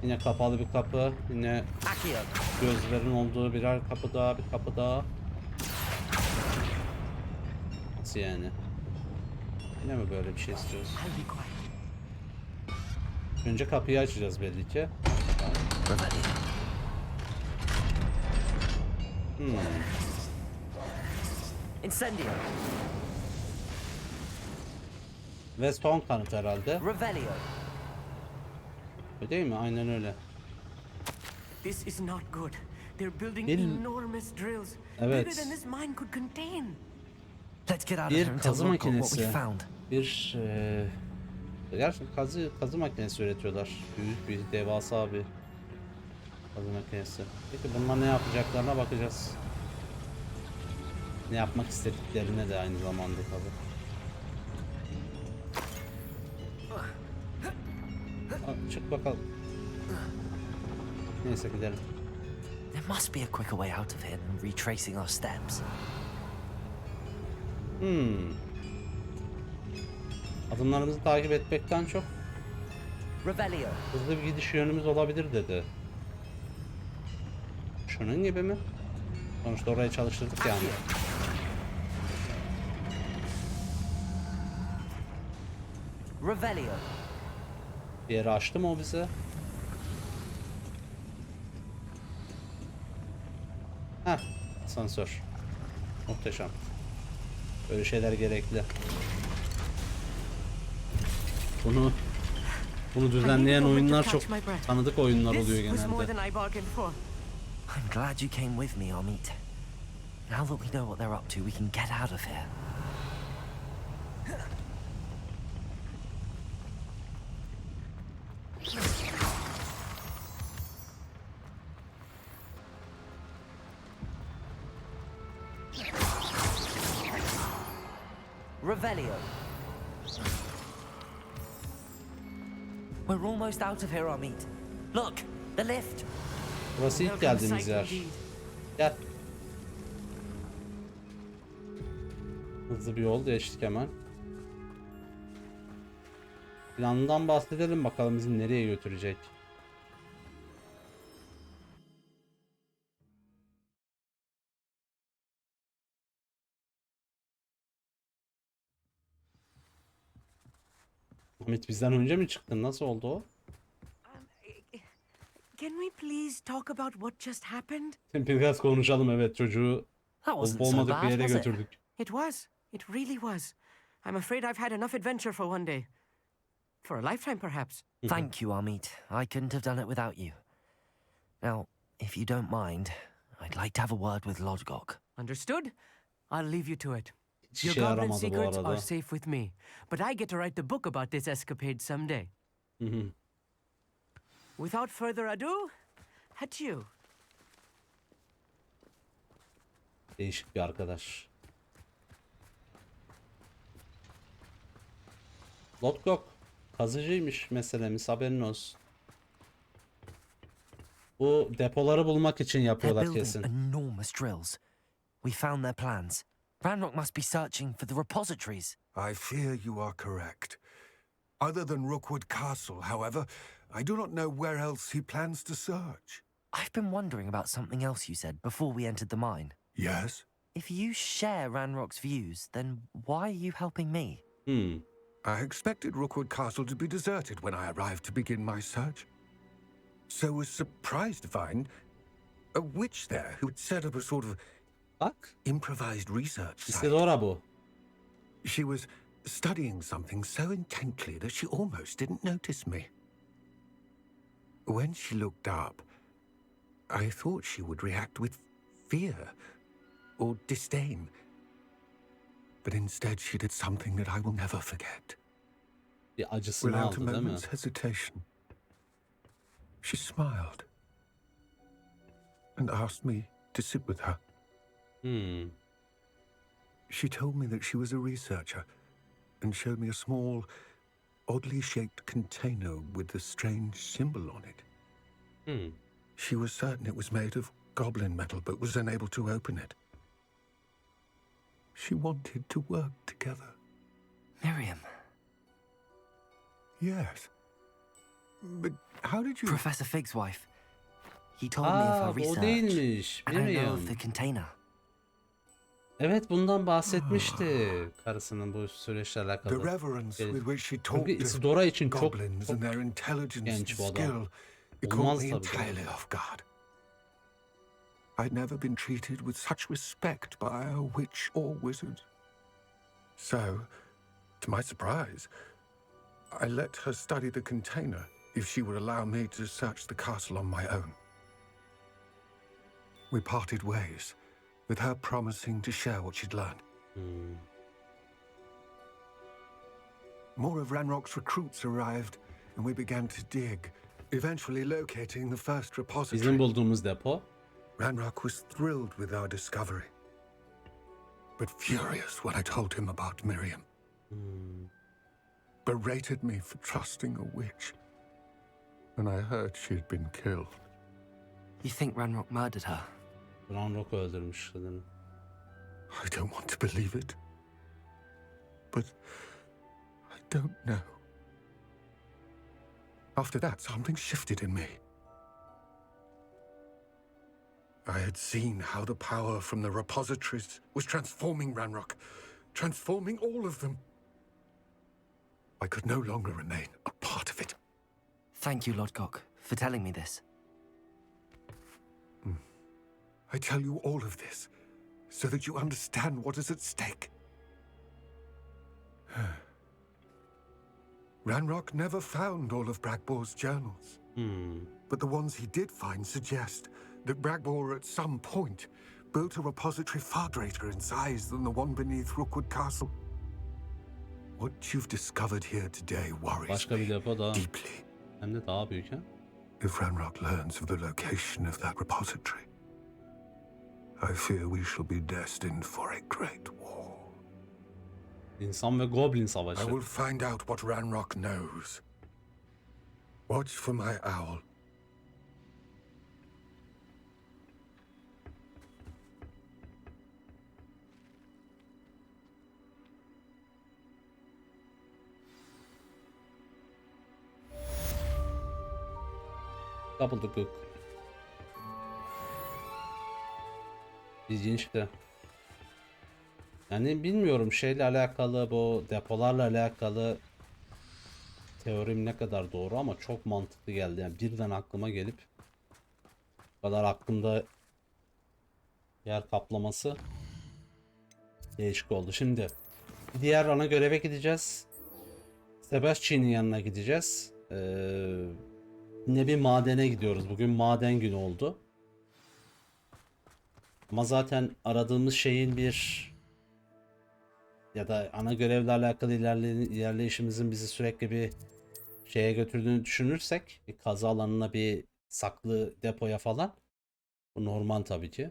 Yine kapalı bir kapı, yine Accio. gözlerin olduğu birer kapı daha, bir kapı daha. Nasıl yani? Yine mi böyle bir şey istiyoruz? Önce kapıyı açacağız belli ki. Incendio. Ve son kanıt herhalde. Revelio. Öyle değil mi? Aynen öyle. This is not good. They're building Bir- enormous drills. Evet. Bigger than this mine could contain. Let's get out of here Bir and kazı tell Rocco what makinesi. we found. Bir gerçekten kazı makinesi üretiyorlar. Büyük bir, devasa bir kazı makinesi. Peki bunlar ne yapacaklarına bakacağız. Ne yapmak istediklerine de aynı zamanda tabii. Çık bakalım. Neyse gidelim. There must be a quicker way out of here than retracing our steps. Adımlarımızı takip etmekten çok Revelio. hızlı bir gidiş yönümüz olabilir dedi. Şunun gibi mi? Sonuçta orayı çalıştırdık yani. Revelio. Bir yeri açtı mı o bize? Heh, asansör. Muhteşem. Böyle şeyler gerekli. Bunu düzenleyen oyunlar çok tanıdık oyunlar oluyor This was more genelde. than I bargained for. I'm glad you came with me, Amit. Now that we know what they're up to, we can get out of here. Revelio. We're almost out of here, Amit. Look, the lift. Burası ilk geldiğimiz yer. Gel. Hızlı bir yol geçtik hemen. Planından bahsedelim bakalım bizi nereye götürecek. Ahmet bizden önce mi çıktın? Nasıl oldu o? Can we please talk about what just happened? Biraz konuşalım, evet, çocuğu That olup wasn't so olmadık bir bad, yere was it? götürdük. It was. It really was. I'm afraid I've had enough adventure for one day. For a lifetime, perhaps. Thank you, Amit. I couldn't have done it without you. Now, if you don't mind, I'd like to have a word with Lodgok. Understood? I'll leave you to it. Hiç Your işe goblin yaramadı bu secrets arada. are safe with me, but I get to write the book about this escapade someday. Without further ado, açıyor. Değişik bir arkadaş. Lotkok kazıcıymış meselemiz, haberin olsun. Bu depoları bulmak için They're yapıyorlar building kesin. enormous drills. We found their plans. Ranrock must be searching for the repositories. I fear you are correct. Other than Rookwood Castle, however, I do not know where else he plans to search. I've been wondering about something else you said before we entered the mine. Yes? If you share Ranrock's views, then why are you helping me? I expected Rookwood Castle to be deserted when I arrived to begin my search. So was surprised to find a witch there who had set up a sort of Bak, improvised research site. İstidora bu. She was studying something so intently that she almost didn't notice me. When she looked up, I thought she would react with fear or disdain. But instead she did something that I will never forget. Bir acısını Without a aldı değil mi? moment's hesitation, she smiled and asked me to sit with her. She told me that she was a researcher and showed me a small, oddly shaped container with a strange symbol on it. She was certain it was made of goblin metal but was unable to open it. She wanted to work together. Miriam. Yes. But how did you... Professor Fig's wife. He told me of her O research. değilmiş. And I know Miriam. of the container. Evet, bundan bahsetmişti karısının bu süreçle The alakalı. reverence with which she Çünkü talked İsidora of için çok goblins and their intelligence genç and bu adam. skill, it caught Olmaz me tabii ki. entirely off guard. I'd never been treated with such respect by a witch or wizard. So, to my surprise, I let her study the container if she would allow me to search the castle on my own. We parted ways, with her promising to share what she'd learned. More of Ranrock's recruits arrived, and we began to dig, eventually locating the first repository. Bizim bulduğumuz depo. Ranrock was thrilled with our discovery, but furious when I told him about Miriam. Berated me for trusting a witch, and I heard she'd been killed. You think Ranrock murdered her? Ranrock öldürmüş kadını. I don't want to believe it, but I don't know. After that, something shifted in me. I had seen how the power from the repositories was transforming Ranrock, transforming all of them. I could no longer remain a part of it. Thank you, Lodgok, for telling me this. I tell you all of this so that you understand what is at stake. Ranrock never found all of Bragbor's journals. But the ones he did find suggest that Bragbor at some point built a repository far greater in size than the one beneath Rookwood Castle. What you've discovered here today worries Başka bir me depo daha. deeply. Hem de daha büyük ha. If Ranrock learns of the location of that repository, I fear we shall be destined for a great war. İnsan ve Goblin I savaşı. will find out what Ranrock knows. Watch for my owl. Double İlginçti. Yani bilmiyorum, şeyle alakalı, bu depolarla alakalı teorim ne kadar doğru ama çok mantıklı geldi. Yani birden aklıma gelip bu kadar aklımda yer kaplaması değişik oldu. Şimdi diğer ana göreve gideceğiz. Sebastian'ın yanına gideceğiz. Yine bir madene gidiyoruz. Bugün maden günü oldu. Ama zaten aradığımız şeyin bir ya da ana görevle alakalı ilerleyişimizin bizi sürekli bir şeye götürdüğünü düşünürsek, bir kazı alanına, bir saklı depoya falan, bu normal tabii ki.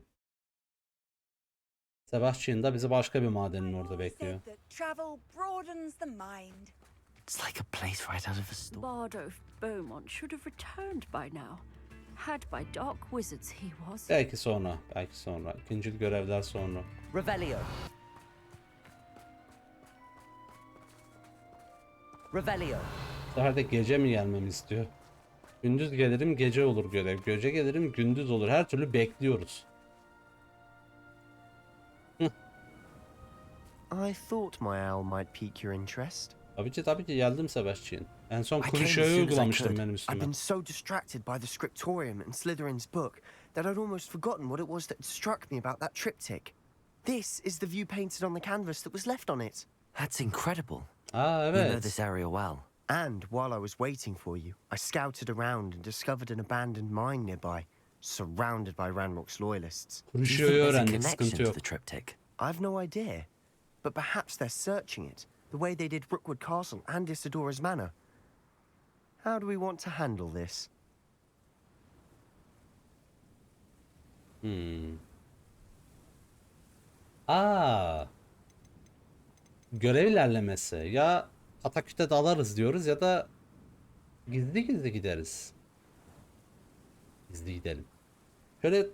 Sebastian da bizi başka bir madenin orada bekliyor. It's like a place right out of a story. Bardolph Beaumont should have returned by now. Had by dark wizards he was. Belki sonra, belki sonra. İkinci görevler sonra. Revelio. Revelio. Bu sefer de gece mi gelmemi istiyor? Gündüz gelirim gece olur görev. Gece gelirim gündüz olur. Her türlü bekliyoruz. I thought my owl might pique your interest. Tabii ki geldim Sebastian. En son I came as Kuruşa'yı soon as I uygulamıştım could. benim I've üstüme. been so distracted by the scriptorium and Slytherin's book that I'd almost forgotten what it was that struck me about that triptych. This is the view painted on the canvas that was left on it. That's incredible. Aa You know evet. this area well. And while I was waiting for you, I scouted around and discovered an abandoned mine nearby, surrounded by Ranrock's loyalists. Do you think Kuruşa'yı there's a öğrendik, connection sıkıntı to yok. the triptych? I've no idea, but perhaps they're searching it, the way they did Rookwood Castle and Isidora's Manor. How do we want to handle this? Görev ilerlemesi. Ya Ataküt'e dalarız diyoruz ya da gizli gizli gideriz. Gizli gidelim. Şöyle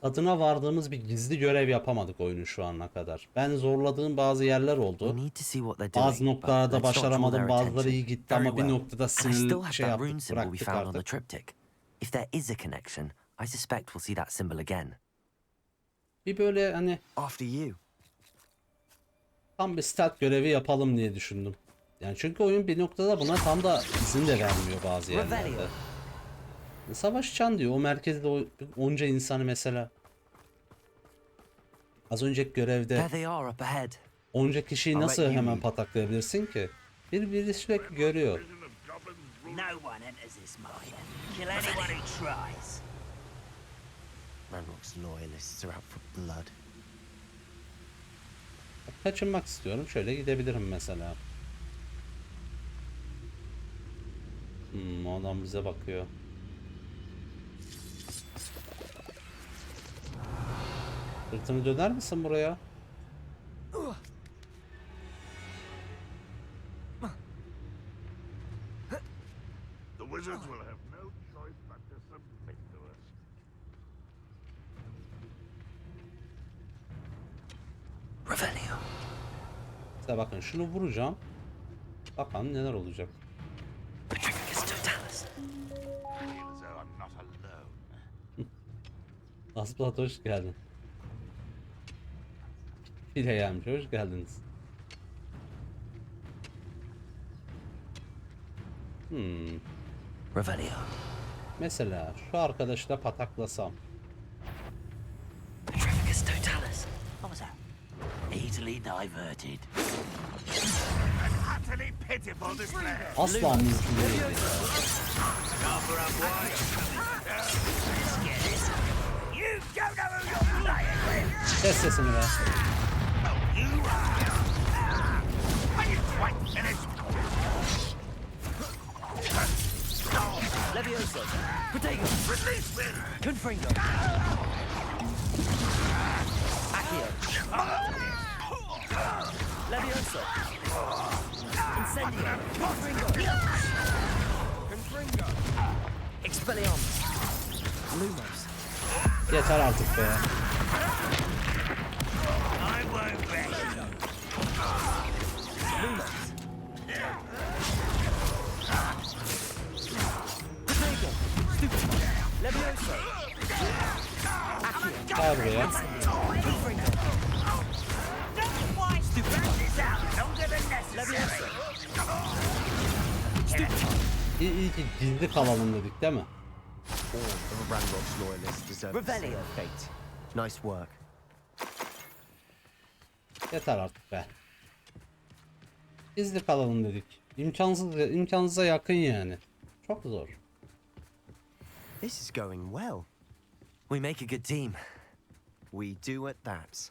tadına vardığımız bir gizli görev yapamadık oyunu şu ana kadar. Ben zorladığım bazı yerler We oldu. need to see what they're doing. Bazı noktalarda but let's not draw başaramadım, their bazıları attention. iyi gitti Very ama bir well. noktada And I still sinirli have şey that rune yaptık, symbol we bıraktık found on the artık. triptych. If there is a connection, I suspect we'll see that symbol again. Bir böyle hani After you. tam bir stealth görevi yapalım diye düşündüm. Yani çünkü oyun bir noktada buna tam da izin de vermiyor bazı yerlerde. Savaşacaksın diyor. O merkezde onca insanı mesela. Az önceki görevde There they are up ahead. onca kişiyi I'll nasıl let you hemen lead. pataklayabilirsin ki? Biri sürekli görüyor. No one enters this mine. Kill anyone who tries. Ranrock's loyalists are out for blood. Kaçınmak istiyorum. Şöyle gidebilirim mesela. O adam bize bakıyor. Sırtını döner misin buraya? The wizards will have no choice but to submit to us. Revelio. İşte bakın şunu vuracağım. Bakalım neler olacak. Petrificus totalis. Feel as though I'm not alone. Aspat hoş geldin. File gelmiş, hoş geldiniz. Revelio. Mesela şu arkadaşı da pataklasam. Petrificus totalis. What was that? Easily diverted. An utterly pitiful display. Asla mümkün değil. Cover up wide. Let's get this. You don't know who you're playing with. Kes sesini be. You are. Are you quite finished? Levioso. Protego. Release me! Confringo. Accio. Levioso. Incendio. Confringo. Confringo. Expelliarmus. Lumos. Yeter artık be. I won't bet you. Lumos. Protego. Stupid. Levioso. Accio. Gel buraya. Confringo. Why stupid this out longer than necessary? Levioso. İyi ki gizli kalalım dedik değil mi? All of Ranrock's loyalists deserve the same fate. Nice work. Yeter artık be. Gizli kalalım dedik. İmkansıza yakın yani. Çok zor. This is going well. We make a good team. We do at that.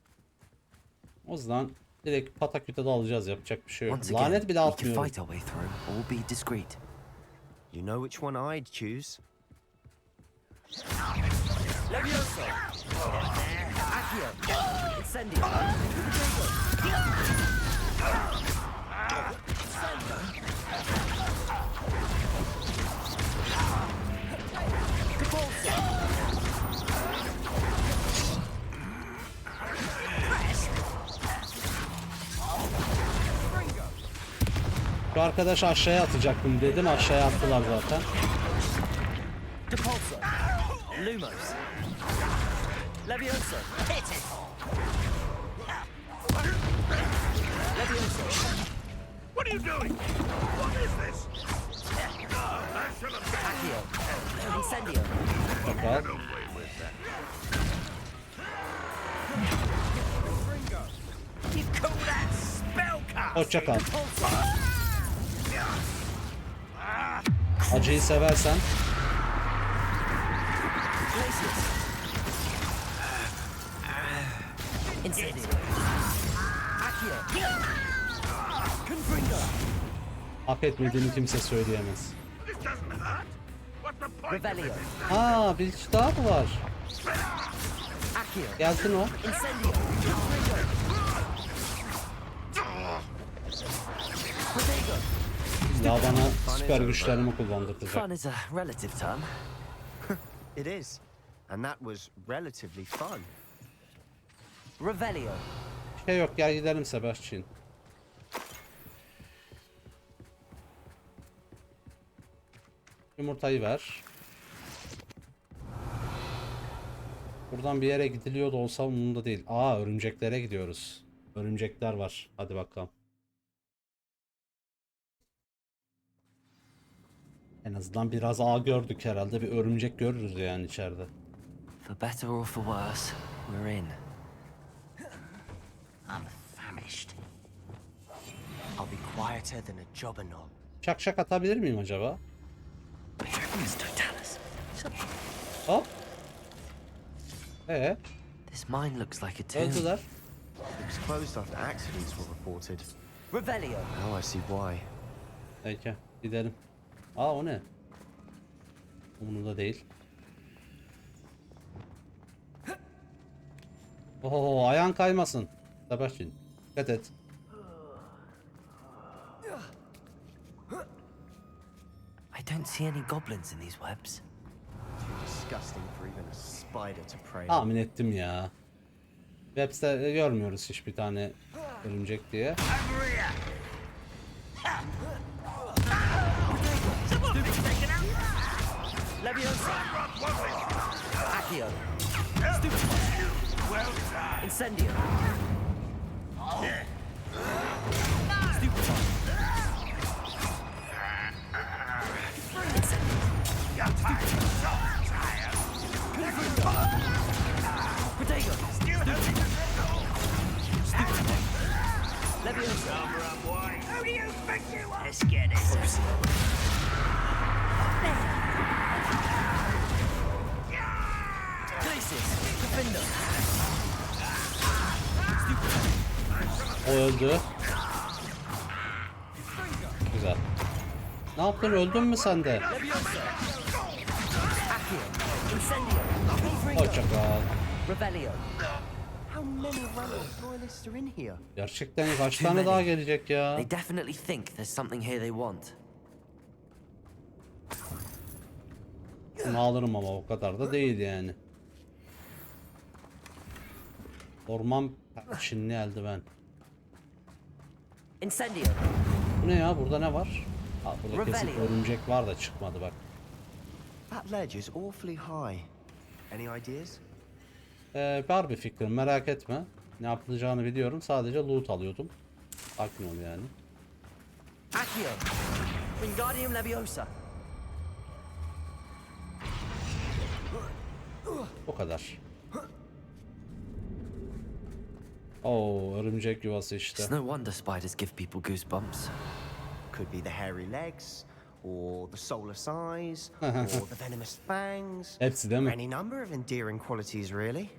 O yüzden direkt pataküte dalacağız, yapacak bir şey yok. Once again, Lanet bile we can atmıyorum. fight our way through or be discreet. You know which one I'd choose. Levioso! Accio! Incendio! Şu arkadaş aşağıya atacaktım dedim, aşağıya attılar zaten. Depulso! Lumos! Levioso! Hit it! Levioso! What are you doing? What is this? Accio! Incendio! Çok rahat. You call that spellcast? Hoşça kal. Acıyı seversen. Incendio! Accio! Confringo! Hak etmediğini kimse söyleyemez. Revelio! Aa, bir kişi daha mı var? Accio! Gelsin o. Incendio! Protego! Ya bana süper güçlerimi kullandıracak. Fun is a relative term. It is. And that was relatively fun. Revelio! Bir şey yok, gel gidelim Sebastian. Yumurtayı ver. Buradan bir yere gidiliyor da olsa umurumda değil. Aa, örümceklere gidiyoruz. Örümcekler var. Hadi bakalım. En azından biraz ağ gördük herhalde. Bir örümcek görürüz yani içeride. For better or for worse, we're in. I'm famished. I'll be quieter than a jobberknoll. Şak şak atabilir miyim acaba? Hop. This mine looks like a tomb. Öldüler. It was closed after accidents were reported. Revelio! Now I see why. Peki, gidelim. Aa, o ne? Umurumda değil. Oho, ayağın kaymasın. Sebastian, dikkat et. I don't see any goblins in these webs. Too disgusting for even a spider to prey on. Tahmin ettim ya. Web'de görmüyoruz hiçbir tane örümcek diye. Levioso! Accio! Incendio! Protego! Levioso! Who do you think you are? Let's get it. O öldü. Güzel. Ne yaptın, öldün mü sen de? Hoşça kal. Gerçekten kaç tane daha gelecek ya? They definitely think there's something here they want. Bunu alırım ama o kadar da değil yani. Orman Çinli eldiven. Incendio! Bu ne ya? Burada ne var? Aa, burada kesin örümcek var da çıkmadı bak. That ledge is awfully high. Any ideas? Var bir fikrim, merak etme. Ne yapılacağını biliyorum. Sadece loot alıyordum. Sakin ol yani. Accio! Wingardium Leviosa. O kadar. Oo, örümcek yuvası işte. It's no wonder spiders give people goosebumps. Could be the hairy legs, or the solar size, or the venomous fangs. Hepsi değil mi? Any number of endearing qualities, really.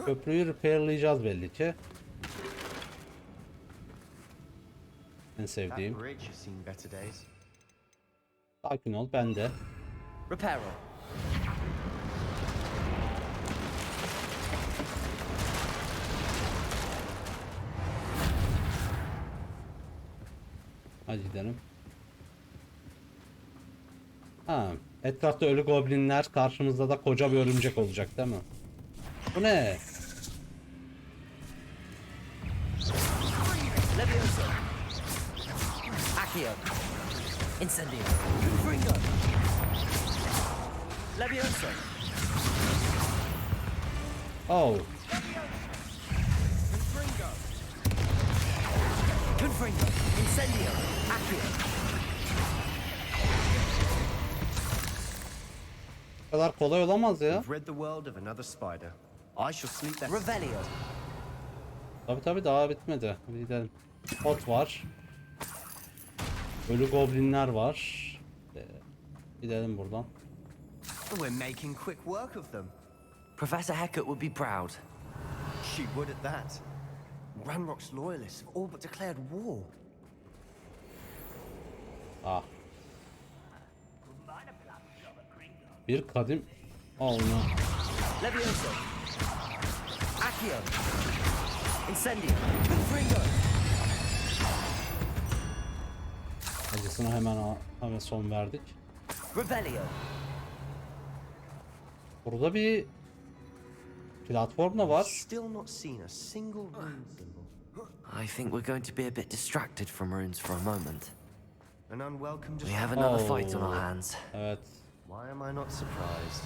Köprüyü repairlayacağız belli ki. En sevdiğim. That bridge has seen better days. Sakin ol, ben de. Reparo. Hadi gidelim. Ha, etrafta ölü goblinler, karşımızda da koca bir örümcek olacak değil mi? Bu ne? Leviosa. Accio. Incendio. Confringo. Leviosa. Oh. Confringo. Incendio. Accio. Bu kadar kolay olamaz ya. We've read the world of another spider. I shall sleep that. Revelio. Tabii daha bitmedi. Hadi gidelim. Ot var. Ölü goblinler var. Gidelim buradan. We're making quick work of them. Professor Hecat would be proud. She would at that. Ranrock's loyalists have all but declared war. Ah. Bir kadim. Oh no. Leviosa. Accio. Incendio. Confringo. Acısına hemen son verdik. Revelio. Burada bir platform da var. Still not seen a single rune symbol. I think we're going to be a bit distracted from runes for a moment. An unwelcome We have another fight on our Oh. hands. Evet. Why am I not surprised?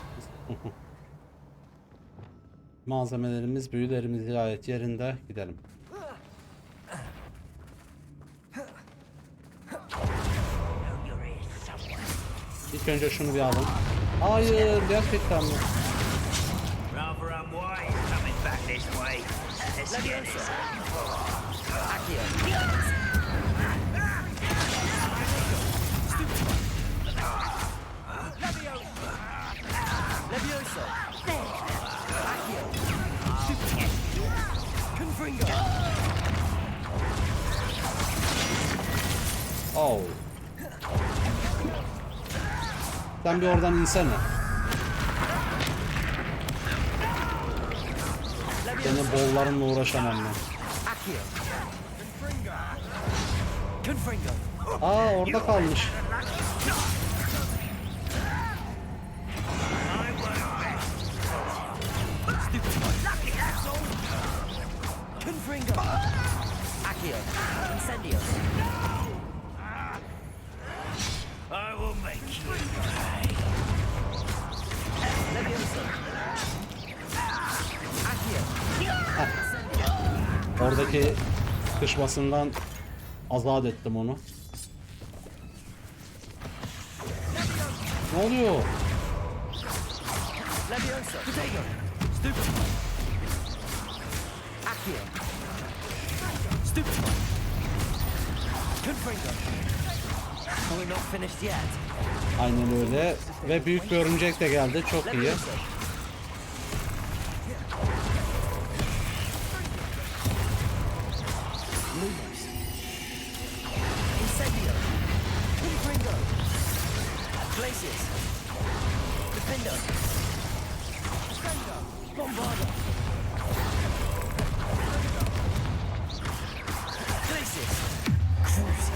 Malzemelerimiz, büyülerimiz gayet yerinde. Gidelim. İlk önce şunu bir alın. Hayır, gerçekten mi? Rather unwise coming back this way. Let's get it. Accio. Leviosa. Accio. Confringo. Oh. Sen bir oradan insene. Senin bollarınla uğraşamam ben. Accio. Confringo. Aa, orada kalmış. Confringo. Accio. Incendio. I will make you pay. Leviosa. Accio. Oradaki sıkışmasından azat ettim onu. Ne oluyor? Leviosa. Potato. Stupid. Accio. Stupid. Confringo. We're not finished yet. Aynen öyle. Ve büyük bir örümcek de geldi. Çok iyi. Leviosa. Lumos. Incendio. Confringo. Glacius. Defendo. Bombardo. Glacius. Cruise.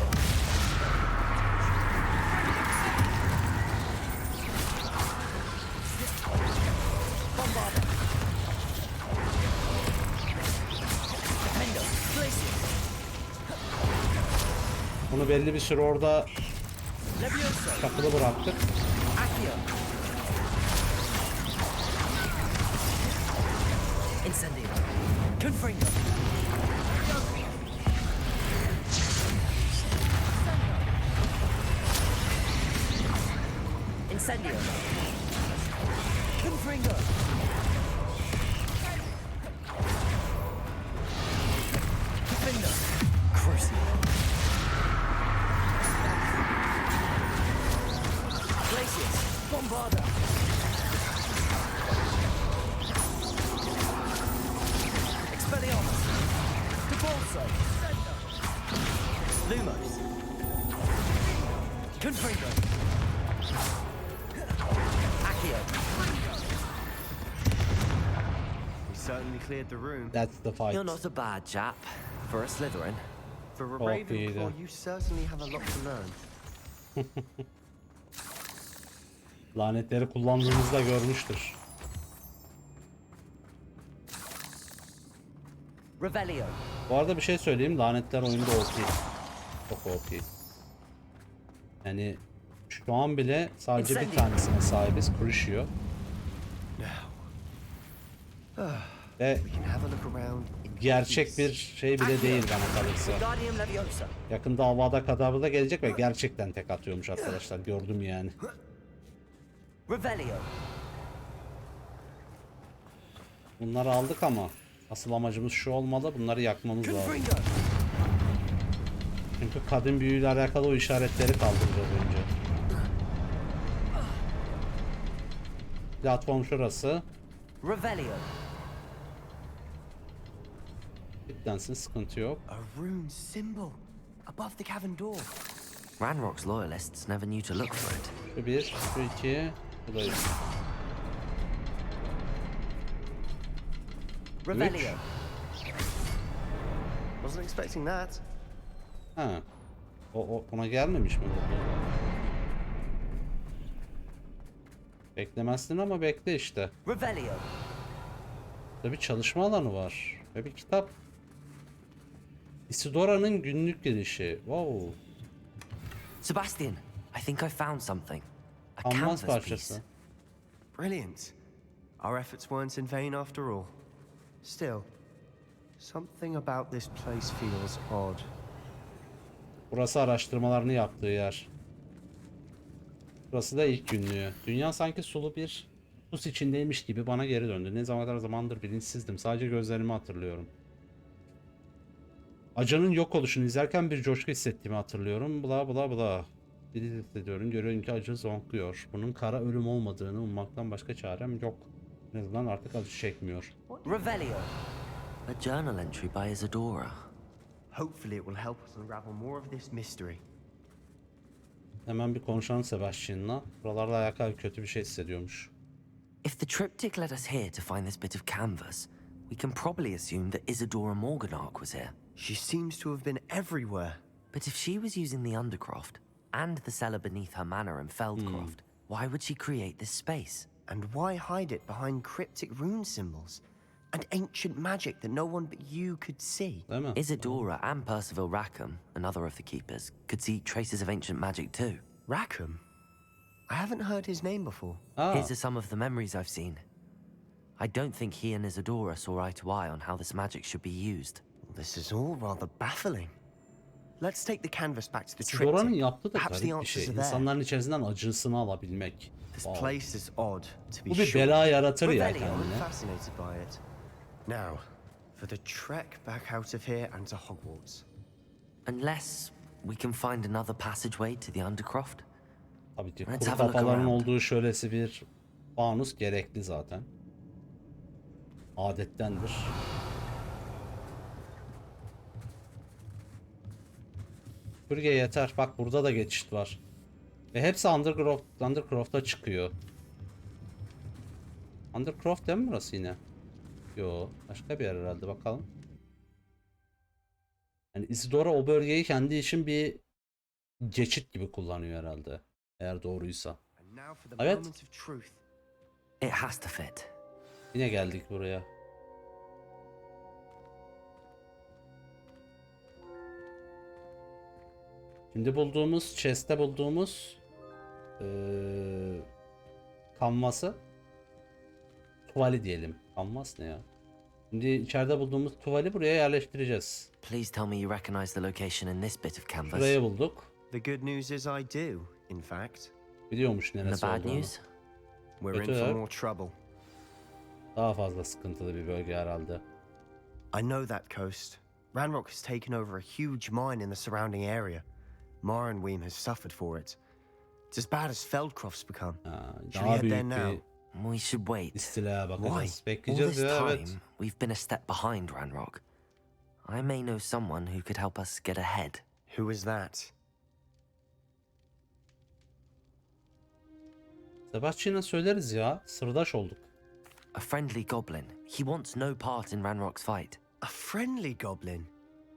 Bombardo. Defendo. Glacius. Bunu belli bir süre orada Leviosa. takılı bıraktık. Accio. Incendio. Confringo. Incendio. Confringo. Defender. Crucible. Glacius. Bombarda. Expelliarmus. Debolso. Lumos. Confringo. Accio. We certainly cleared the room. That's the fight. You're not a bad chap for a Slytherin. For a Oh, Ravenclaw, Peter. you certainly have a lot to learn. Lanetleri kullandığımızda görmüştür. Revelio. Bu arada bir şey söyleyeyim. Lanetler oyunda OP. Çok OP. Yani şu an bile sadece bir tanesine sahibiz. Crucio. Ve We can have a look around in gerçek peace. bir şey bile değil bana kalırsa. Guardium Leviosa. Yakında Avada Kedavra da gelecek ve gerçekten tek atıyormuş arkadaşlar. Gördüm yani. Revelio. Bunları aldık ama asıl amacımız şu olmalı. Bunları yakmamız lazım. Confringo. Çünkü kadın büyüyle alakalı o işaretleri kaldıracağız önce. Platform şurası. Revelio. Bitlensin, sıkıntı yok. A rune symbol above the cavern door. Ranrock's loyalists never knew to look for it. Şu bir, şu iki, bu da üç. Revelio. Wasn't expecting that. Ha. Ona gelmemiş mi bu? Beklemezsin ama bekle işte. Revelio. Burada bir çalışma alanı var. Ve bir kitap. Isidora'nın günlük girişi. Wow. Sebastian, I think I found something. A Kanvas canvas piece. parçası. Brilliant. Our efforts weren't in vain after all. Still, something about this place feels odd. Burası araştırmalarını yaptığı yer. Burası da ilk günlüğü. Dünya sanki sulu bir sus içindeymiş gibi bana geri döndü. Ne zamandır bilinçsizdim. Sadece gözlerimi hatırlıyorum. Acanın yok oluşunu izlerken bir coşku hissettiğimi hatırlıyorum. Bla bla bla. Bir hissediyorum. Görüyorum ki acı zonkluyor. Bunun kara ölüm olmadığını ummaktan başka çarem yok. En azından artık acı çekmiyor. Revelio. A journal entry by Isadora. Hopefully it will help us unravel more of this mystery. Hemen bir konuşalım Sebastian'la. Buralarla alakalı kötü bir şey hissediyormuş. If the triptych led us here to find this bit of canvas, we can probably assume that Isadora Morganach was here. She seems to have been everywhere. But if she was using the Undercroft and the cellar beneath her manor in Feldcroft, why would she create this space? And why hide it behind cryptic rune symbols? And ancient magic that no one but you could see? Değil mi? Isadora and Percival Rackham, another of the keepers, could see traces of ancient magic too. Rackham? I haven't heard his name before. Aa, Here's are some of the memories I've seen. I don't think he and Isadora saw eye to eye on how this magic should be used. This is all rather baffling. Let's take the canvas back to the Isidora'nın triptych. yaptığı da Perhaps the garip bir şey. answers are there. İnsanların içerisinden acısını alabilmek. This Wow. place is odd, to be Bu bir sure. bela yaratır ya Revelio, I'm kendine. fascinated by it. Now, for the trek back out of here and to Hogwarts. Unless we can find another passageway to the Undercroft. Tabii ki Let's kuru have a look kafaların around. olduğu şöylesi bir fanus gerekli zaten. Adettendir. Süpürge yeter. Bak burada da geçit var. Ve hepsi Undercroft'a çıkıyor. Undercroft değil mi burası yine? Yo, başka bir yer herhalde, bakalım. Yani Isidora o bölgeyi kendi için bir geçit gibi kullanıyor herhalde. Eğer doğruysa. And now for the Evet. moment of truth. It has to fit. Yine geldik buraya. Şimdi bulduğumuz, chest'te bulduğumuz kanvası, tuvali diyelim. Kanvas ne ya? Şimdi içeride bulduğumuz tuvali buraya yerleştireceğiz. Please tell me you recognize the location in this bit of canvas. Burayı bulduk. The good news is I do, in fact. Biliyormuş And neresi the bad olduğunu. news? We're in Kötü for haber. more trouble. Daha fazla sıkıntılı bir bölge herhalde. I know that coast. Ranrock has taken over a huge mine in the surrounding area. Morinweem has suffered for it. It's as bad as Feldcroft's become. Should we Daha head there büyük now? bir We should wait. istilaya bakacağız. Why? All Bekleyeceğiz this ya, time, evet. we've been a step behind Ranrock. I may know someone who could help us get ahead. Who is that? Sebastian'a söyleriz ya. Sırdaş olduk. A friendly goblin. He wants no part in Ranrock's fight. A friendly goblin?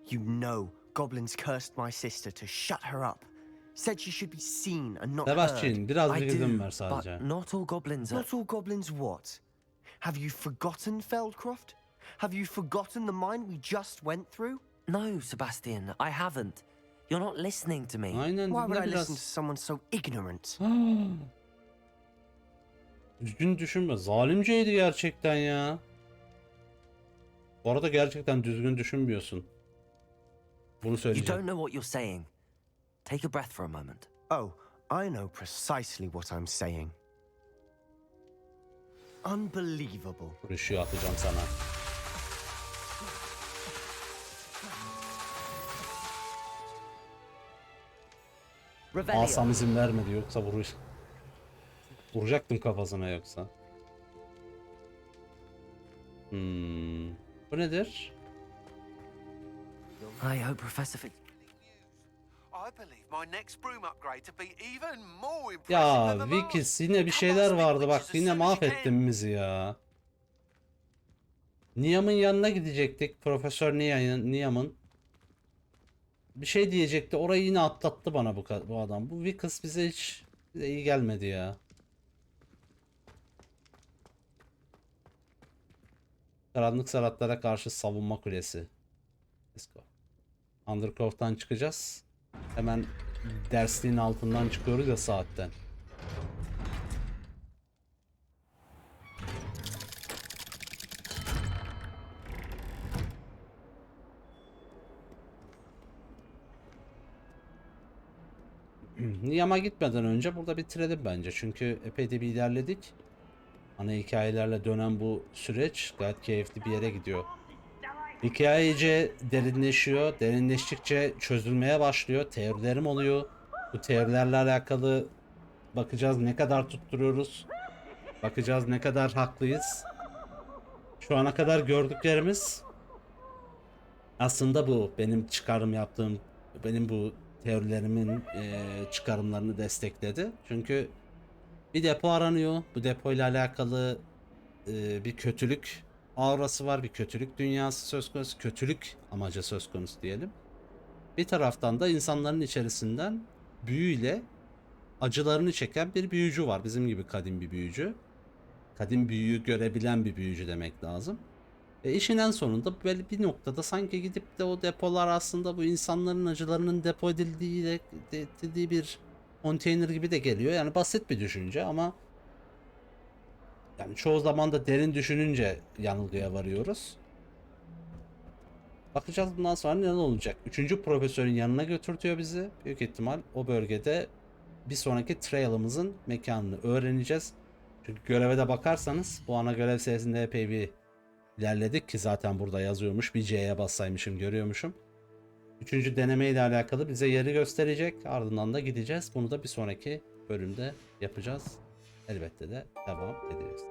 You know goblins cursed my sister to shut her up. Said she should be seen and not Sebastian heard. biraz I bir izin do, ver sadece. but not all goblins are... Not all goblins what? Have you forgotten Feldcroft? Have you forgotten the mine we just went through? No, Sebastian, I haven't. You're not listening to me. Aynen, Why would dinle I biraz. listen to someone so ignorant? Düzgün düşünme. Zalimceydi gerçekten ya. Bu arada gerçekten düzgün düşünmüyorsun. Bunu You söyleyeceğim. don't know what you're saying. Take a breath for a moment. Oh, I know precisely what I'm saying. Unbelievable. Rüşüyü atacağım sana. Asam izin vermedi, yoksa vuracaktım kafasına yoksa. Bu nedir? I hope Professor Fitz... I believe my next broom upgrade to be even more impressive Ya than the last. Vikis, yine bir şeyler vardı bak, yine mahvettin bizi ya. Niam'ın yanına gidecektik, Profesör Niam'ın. Bir şey diyecekti, orayı yine atlattı bana bu adam. Bu Vikis bize iyi gelmedi ya. Karanlık sanatlara karşı savunma kulesi. Let's go. Undercroft'tan çıkacağız. Hemen dersliğin altından çıkıyoruz ya saatten. Niam'a gitmeden önce burada bitirelim bence. Çünkü epey de bir ilerledik. Ana hikayelerle dönen bu süreç gayet keyifli bir yere gidiyor. Hikaye iyice derinleşiyor. Derinleştikçe çözülmeye başlıyor. Teorilerim oluyor. Bu teorilerle alakalı bakacağız ne kadar tutturuyoruz. Bakacağız ne kadar haklıyız. Şu ana kadar gördüklerimiz aslında bu. Benim çıkarım yaptığım, benim bu teorilerimin çıkarımlarını destekledi. Çünkü bir depo aranıyor. Bu depoyla alakalı bir kötülük aurası var. Bir kötülük dünyası söz konusu. Kötülük amacı söz konusu diyelim. Bir taraftan da insanların içerisinden büyüyle acılarını çeken bir büyücü var. Bizim gibi kadim bir büyücü. Kadim büyüyü görebilen bir büyücü demek lazım. İşin en sonunda böyle bir noktada sanki gidip de o depolar aslında bu insanların acılarının depo edildiği bir konteyner gibi de geliyor. Yani basit bir düşünce ama yani çoğu zaman da derin düşününce yanılgıya varıyoruz. Bakacağız bundan sonra neler olacak. Üçüncü profesörün yanına götürtüyor bizi. Büyük ihtimal o bölgede bir sonraki trail'ımızın mekanını öğreneceğiz. Çünkü göreve de bakarsanız bu ana görev serisinde epey bir ilerledik ki zaten burada yazıyormuş. Bir C'ye bassaymışım, görüyormuşum. Üçüncü deneme ile alakalı bize yeri gösterecek. Ardından da gideceğiz. Bunu da bir sonraki bölümde yapacağız. Elbette de devam edeceğiz.